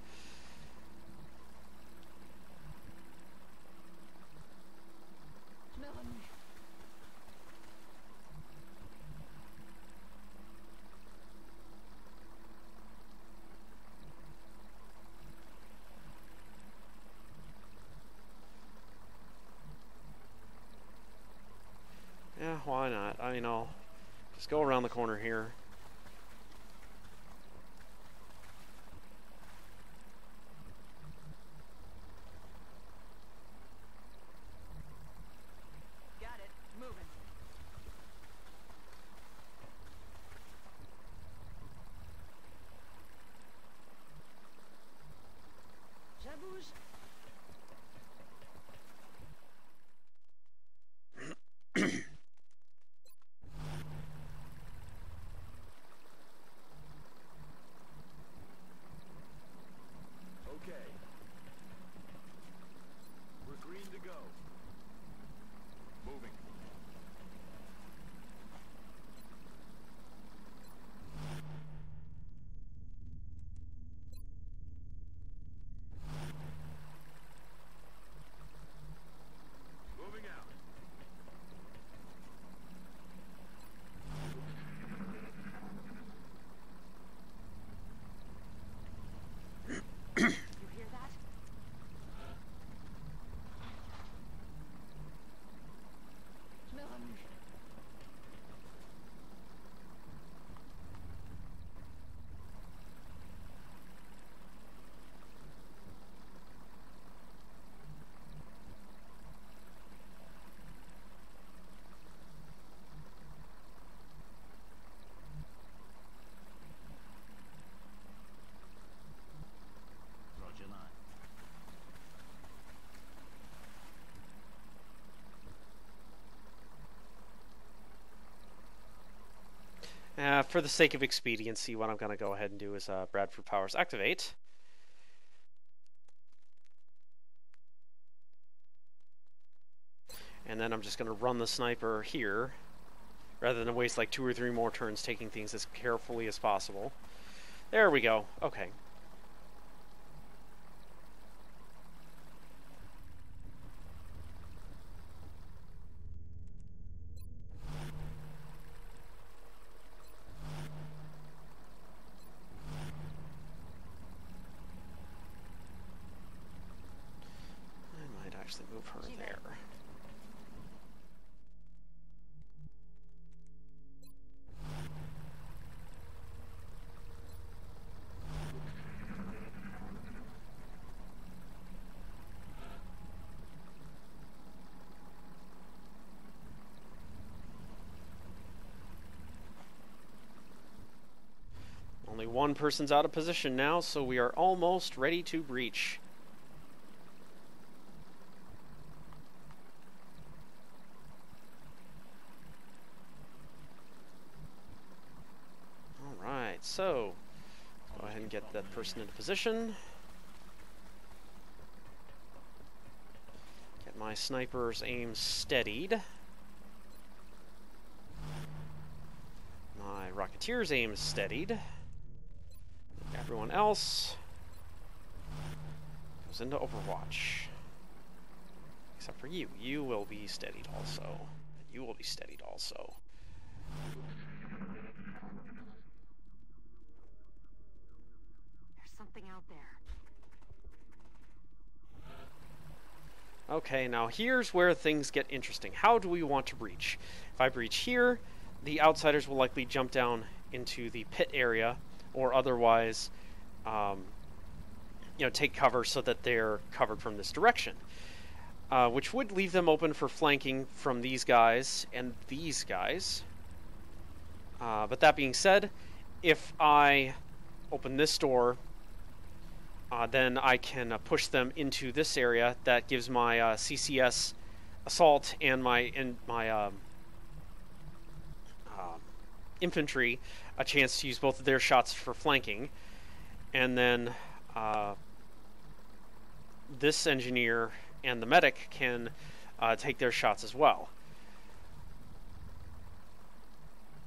Je me remue. Yeah, why not? I mean, I'll just go around the corner here. Got it. Moving. Je bouge. for the sake of expediency, what I'm going to go ahead and do is Bradford Powers activate. And then I'm just going to run the sniper here, rather than waste like 2 or 3 more turns taking things as carefully as possible. There we go. Okay. I might actually move her there. Only one person's out of position now, so we are almost ready to breach. Alright, so go ahead and get that person into position. Get my sniper's aim steadied. My Rocketeer's aim is steadied. Everyone else goes into Overwatch. Except for you. You will be steadied also. You will be steadied also. There's something out there. Okay, now here's where things get interesting. How do we want to breach? If I breach here, the outsiders will likely jump down into the pit area, or otherwise, take cover so that they're covered from this direction. Which would leave them open for flanking from these guys and these guys. But that being said, if I open this door, then I can push them into this area. That gives my CCS Assault and my infantry a chance to use both of their shots for flanking. And then this engineer and the medic can take their shots as well.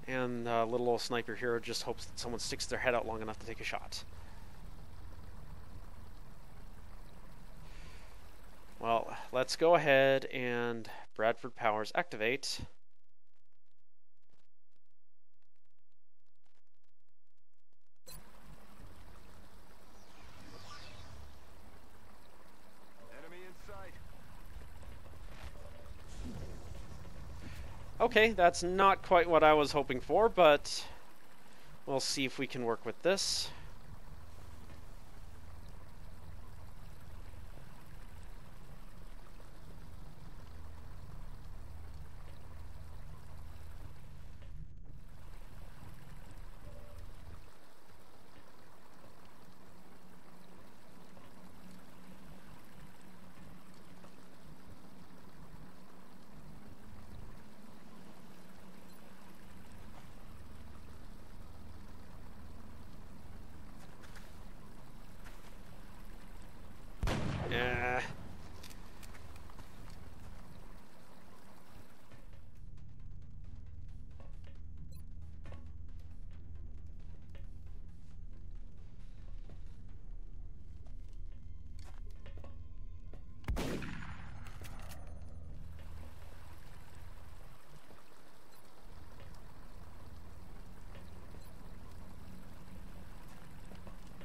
And little old sniper here just hopes that someone sticks their head out long enough to take a shot. Well, let's go ahead and Bradford Powers activate. Enemy in sight. Okay, that's not quite what I was hoping for, but we'll see if we can work with this. Yeah.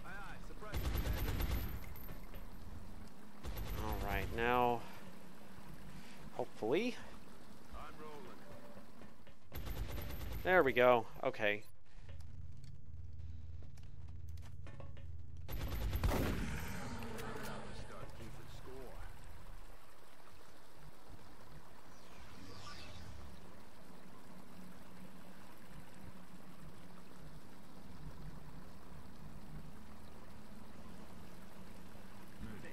Aye, aye, suppressing, Commander. Alright, now, hopefully, I'm rolling. there we go. Okay. Start keeping score. Moving.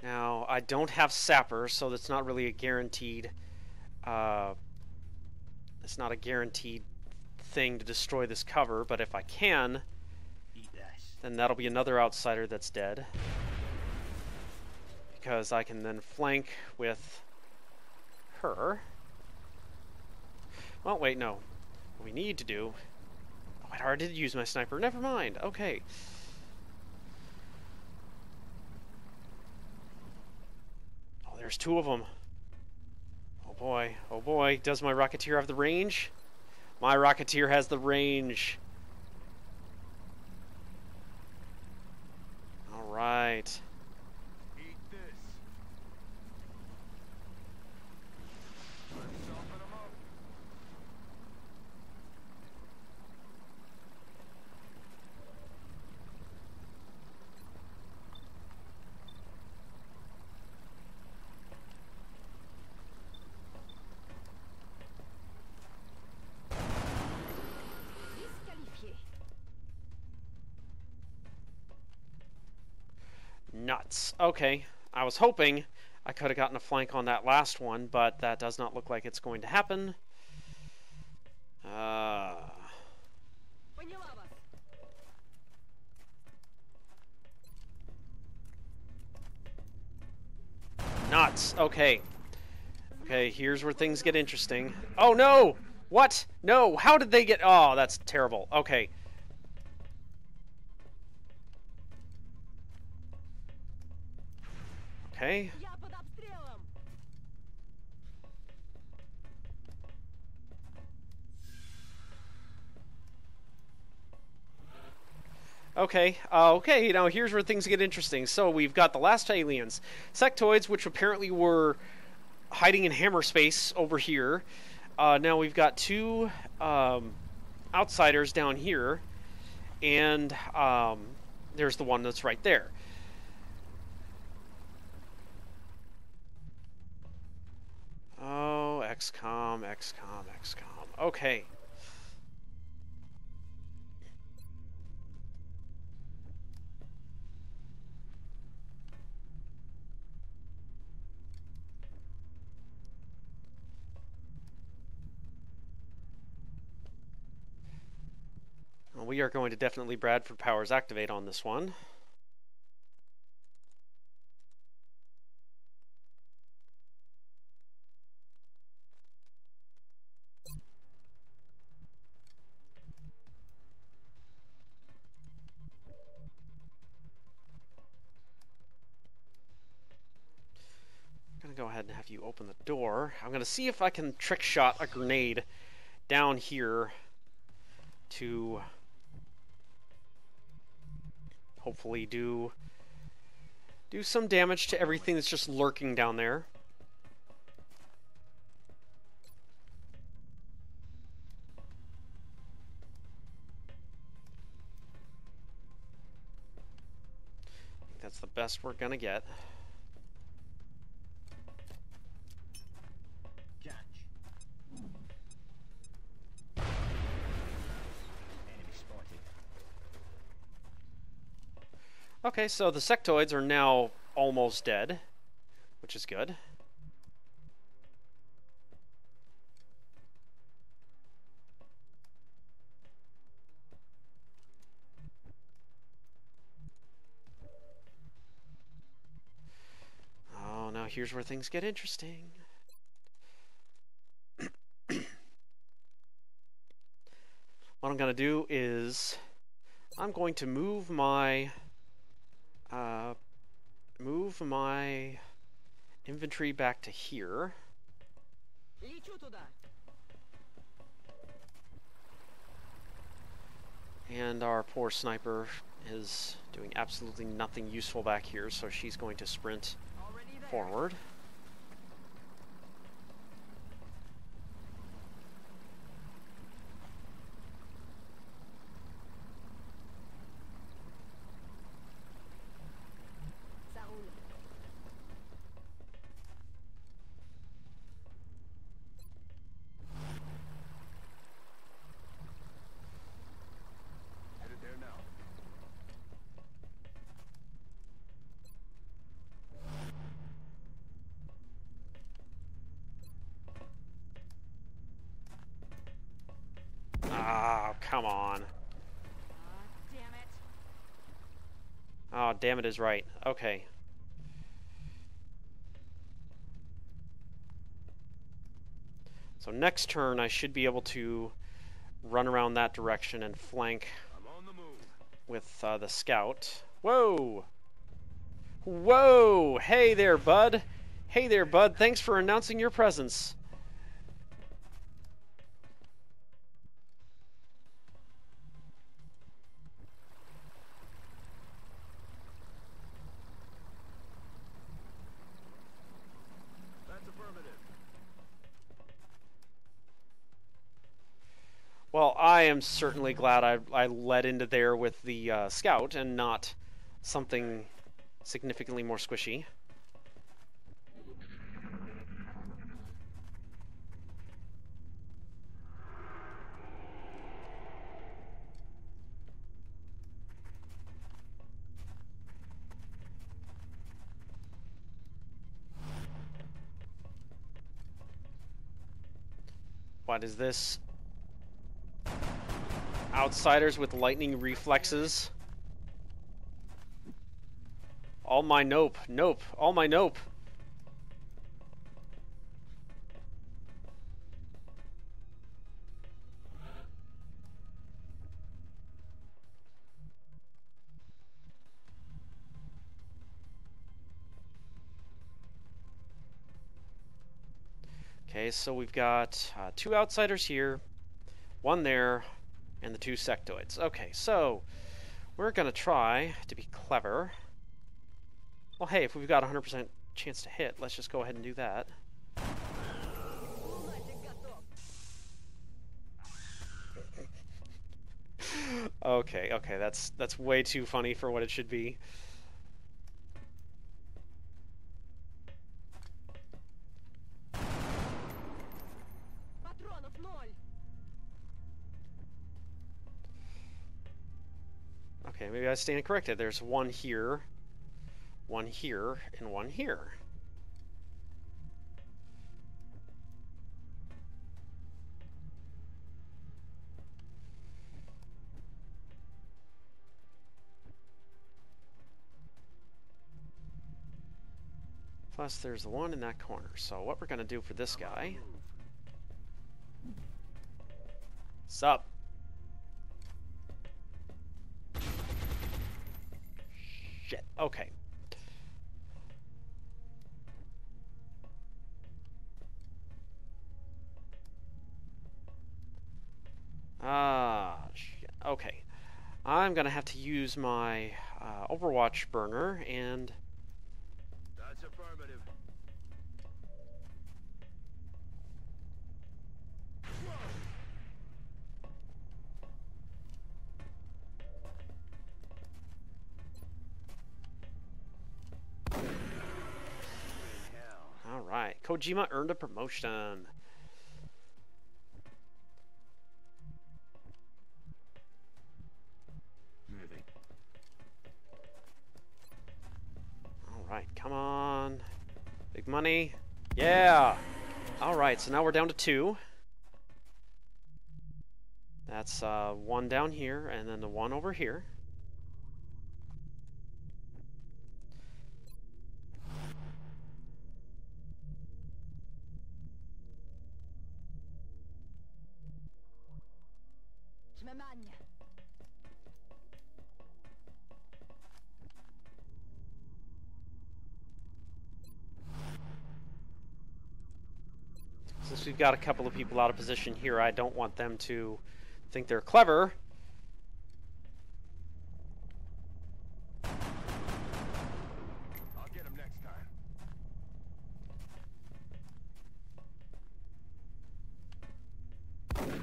Now, I don't have Sapper, so that's not really a guaranteed It's not a guaranteed thing to destroy this cover, but if I can, Eat this. then that'll be another outsider that's dead. Because I can then flank with her. Well, wait, no. What we need to do... Oh, I already did use my sniper. Never mind. Okay. Oh, there's two of them. Oh boy. Oh boy. Does my Rocketeer have the range? My Rocketeer has the range. Alright. Eat this. Let's soften 'em up. Disqualifié. Nuts. Okay. I was hoping I could have gotten a flank on that last one, but that does not look like it's going to happen. Поняла вас. Nuts. Okay. Okay, here's where things get interesting. Oh, no! What? No! How did they get... Oh, that's terrible. Okay. Okay. Я под обстрелом. Okay, okay, now here's where things get interesting. So we've got the last aliens. Sectoids, which apparently were hiding in hammer space over here. Now we've got two outsiders down here. And there's the one that's right there. Oh, XCOM, XCOM, XCOM. Okay. Well, we are going to definitely Bradford Powers activate on this one. I'm going to go ahead and have you open the door. I'm going to see if I can trick shot a grenade down here to hopefully do some damage to everything that's just lurking down there. I think that's the best we're going to get. Catch. Enemy spotted. Okay, so the sectoids are now almost dead, which is good. Oh, now here's where things get interesting. What I'm going to do is I'm going to move my inventory back to here. Лечу туда. And our poor sniper is doing absolutely nothing useful back here, so she's going to sprint Already there. forward. Ça roule. Headed there now. come on. Damn it. Oh, damn it is right. Okay. So next turn I should be able to run around that direction and flank I'm on the move. with the scout. Whoa! Whoa! Hey there, bud! Hey there, bud! Thanks for announcing your presence. That's affirmative. Well, I am certainly glad I led into there with the scout and not something significantly more squishy. What is this? Outsiders with lightning reflexes. All my nope, nope, all my nope. Okay, so we've got 2 outsiders here, 1 there, and the 2 sectoids. Okay, so we're gonna try to be clever. Well, hey, if we've got 100% chance to hit, let's just go ahead and do that. Okay, okay, that's way too funny for what it should be. Okay, maybe I stand corrected. There's 1 here, 1 here, and 1 here. Plus, there's the 1 in that corner. So what we're going to do for this guy... Sup? Shit. Okay. Shit. Okay. I'm going to have to use my Overwatch burner and... That's affirmative. Alright. Kojima earned a promotion. Moving. Alright, come on. Big money. Yeah! Alright, so now we're down to 2. That's 1 down here, and then the 1 over here. Since we've got a couple of people out of position here, I don't want them to think they're clever. I'll get him next time.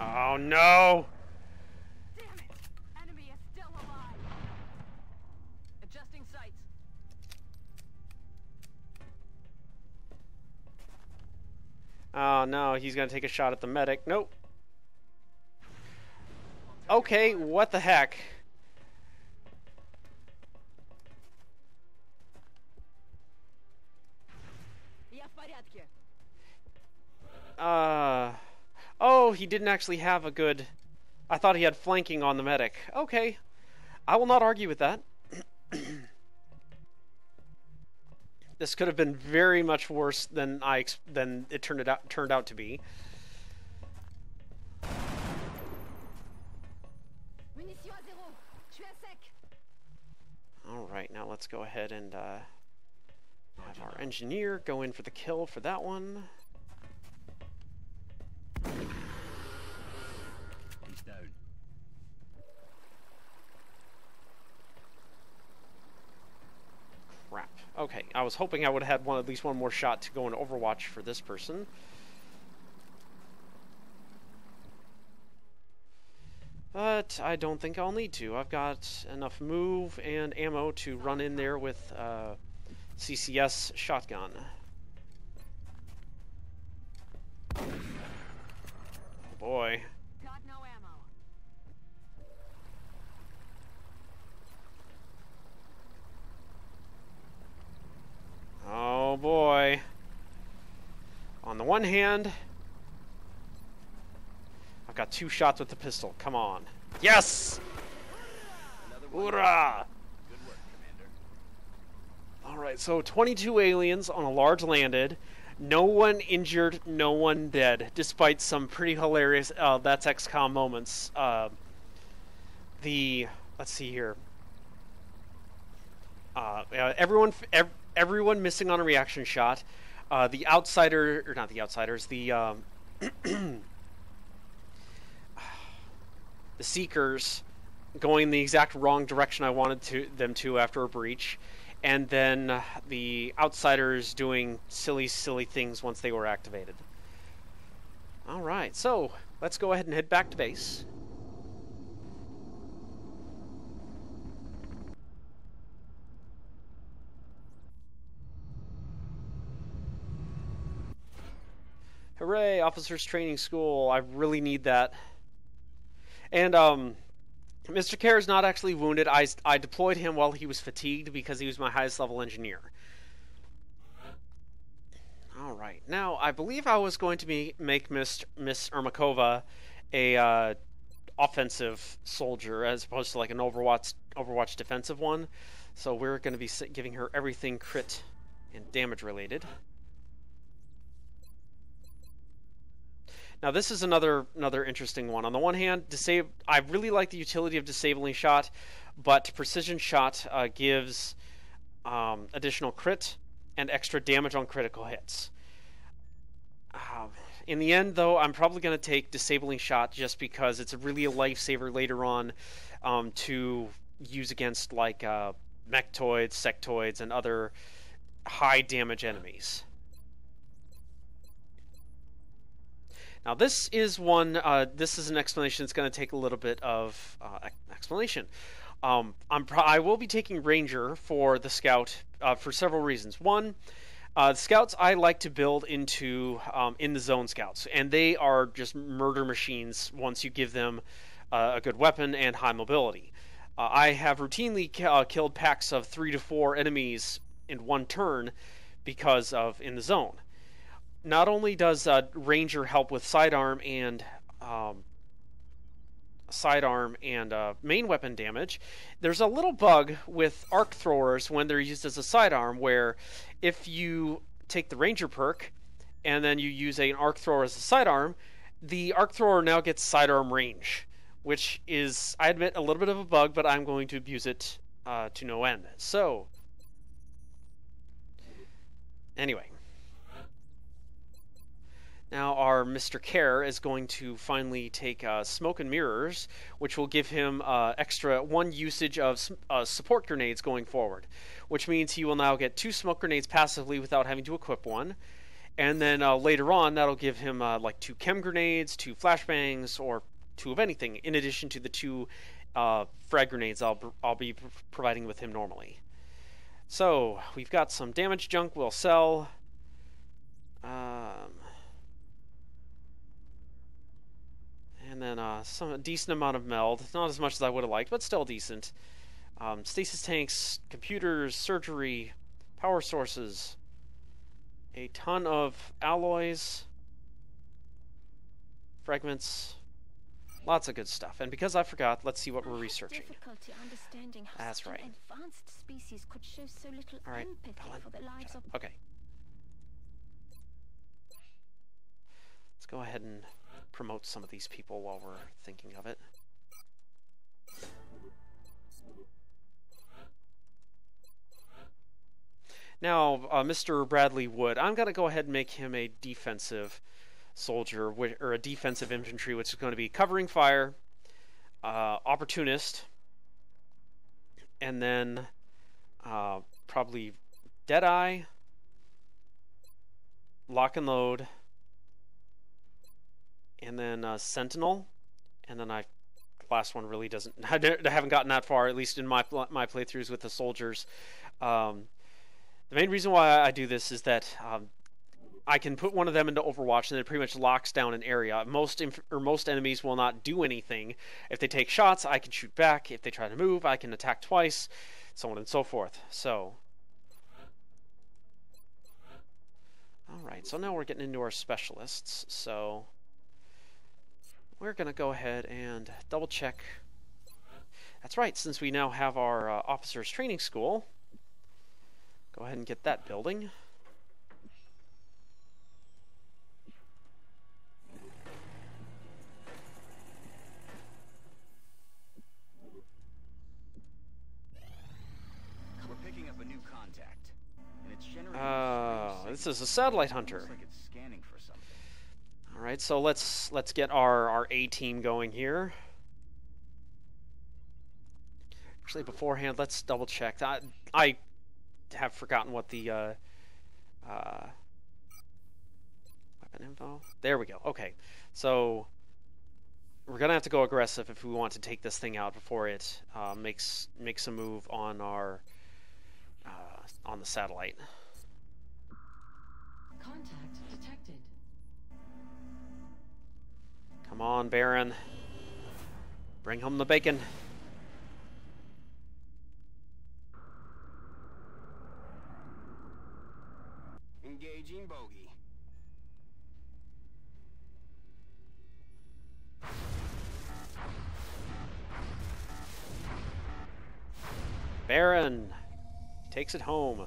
Oh no! Damn it! Enemy is still alive. Adjusting sights. Oh no, he's gonna take a shot at the medic. Nope. Okay, what the heck? Я в порядке. Oh, he didn't actually have a good I thought he had flanking on the medic. Okay, I will not argue with that. This could have been very much worse than it turned out to be. Munitions à zéro. Je suis à sec. All right, now let's go ahead and have our engineer go in for the kill for that one. He's down. Crap. Okay, I was hoping I would have had at least one more shot to go in Overwatch for this person. But I don't think I'll need to. I've got enough move and ammo to run in there with CCS shotgun. Oh boy. Got no ammo. Oh boy. On the one hand, I've got 2 shots with the pistol. Come on. Yes! Hoorah! Good work, Commander. Alright, so 22 aliens on a large landed. No one injured, no one dead, despite some pretty hilarious that's XCOM moments. Let's see here. Everyone missing on a reaction shot. The outsider, or not the outsiders, the Seekers going the exact wrong direction I wanted them to after a breach, and then the Outsiders doing silly things once they were activated. Alright, so let's go ahead and head back to base. Hooray, Officers Training School. I really need that. And, Mr. Kerr is not actually wounded. I deployed him while he was fatigued because he was my highest level engineer. Alright, now I believe I was going to make Miss Ermakova a offensive soldier as opposed to like an Overwatch defensive one. So we're going to be giving her everything crit and damage related. Now this is another interesting one. On the one hand, I really like the utility of disabling shot, but precision shot gives additional crit and extra damage on critical hits. In the end, though, I'm probably going to take disabling shot just because it's really a lifesaver later on to use against like mechtoids, sectoids, and other high damage enemies. Now this is this is an explanation that's going to take a little bit of explanation. I will be taking Ranger for the Scout for several reasons. One, the Scouts I like to build into in the zone Scouts, and they are just murder machines once you give them a good weapon and high mobility. I have routinely killed packs of 3 to 4 enemies in one turn because of in the zone. Not only does Ranger help with sidearm and main weapon damage, there's a little bug with arc throwers when they're used as a sidearm where if you take the Ranger perk and then you use an arc thrower as a sidearm, the arc thrower now gets sidearm range, which is, I admit, a little bit of a bug, but I'm going to abuse it to no end. So, anyway. Now our Mr. Kerr is going to finally take Smoke and Mirrors, which will give him extra 1 usage of support grenades going forward, which means he will now get 2 smoke grenades passively without having to equip one. And then later on, that'll give him like 2 chem grenades, 2 flashbangs, or 2 of anything, in addition to the 2 frag grenades I'll be providing with him normally. So we've got some damage junk we'll sell. And then some decent amount of meld. Not as much as I would have liked, but still decent. Stasis tanks, computers, surgery, power sources. A ton of alloys, fragments, Lots of good stuff. And because I forgot, let's see what we're researching. Difficulty understanding how That's such right. an advanced species could show so little All right, empathy Colin, for the lives shut of... up. Okay. Let's go ahead and promote some of these people while we're thinking of it. Now, Mr. Bradley Wood, I'm going to go ahead and make him a defensive soldier, or a defensive infantry, which is going to be covering fire, opportunist, and then probably Deadeye, lock and load, and then Sentinel, and then last one really doesn't. I haven't gotten that far, at least in my playthroughs with the soldiers. The main reason why I do this is that I can put one of them into Overwatch, and it pretty much locks down an area. Most enemies will not do anything. If they take shots, I can shoot back. If they try to move, I can attack twice, so on and so forth. So, all right. So now we're getting into our specialists. So we're gonna go ahead and double check. That's right. Since we now have our officers training school. Go ahead and get that building. We're picking up a new contact, and it's generating this is a satellite hunter. Looks like it's scanning for something. All right, so let's get our A team going here. Actually, beforehand, let's double check. I have forgotten what the weapon info. There we go. Okay, so we're gonna have to go aggressive if we want to take this thing out before it makes a move on our on the satellite. Contact detected. Come on, Baron. Bring home the bacon. Engaging bogey. Baron takes it home.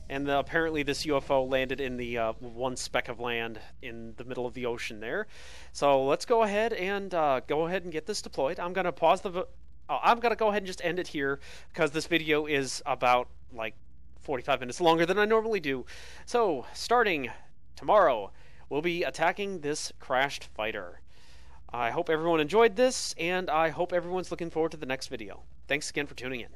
And apparently this UFO landed in the one speck of land in the middle of the ocean there. So let's go ahead and get this deployed. I'm gonna pause the. I'm gonna go ahead and just end it here because this video is about like 45 minutes longer than I normally do. So starting tomorrow, we'll be attacking this crashed fighter. I hope everyone enjoyed this, and I hope everyone's looking forward to the next video. Thanks again for tuning in.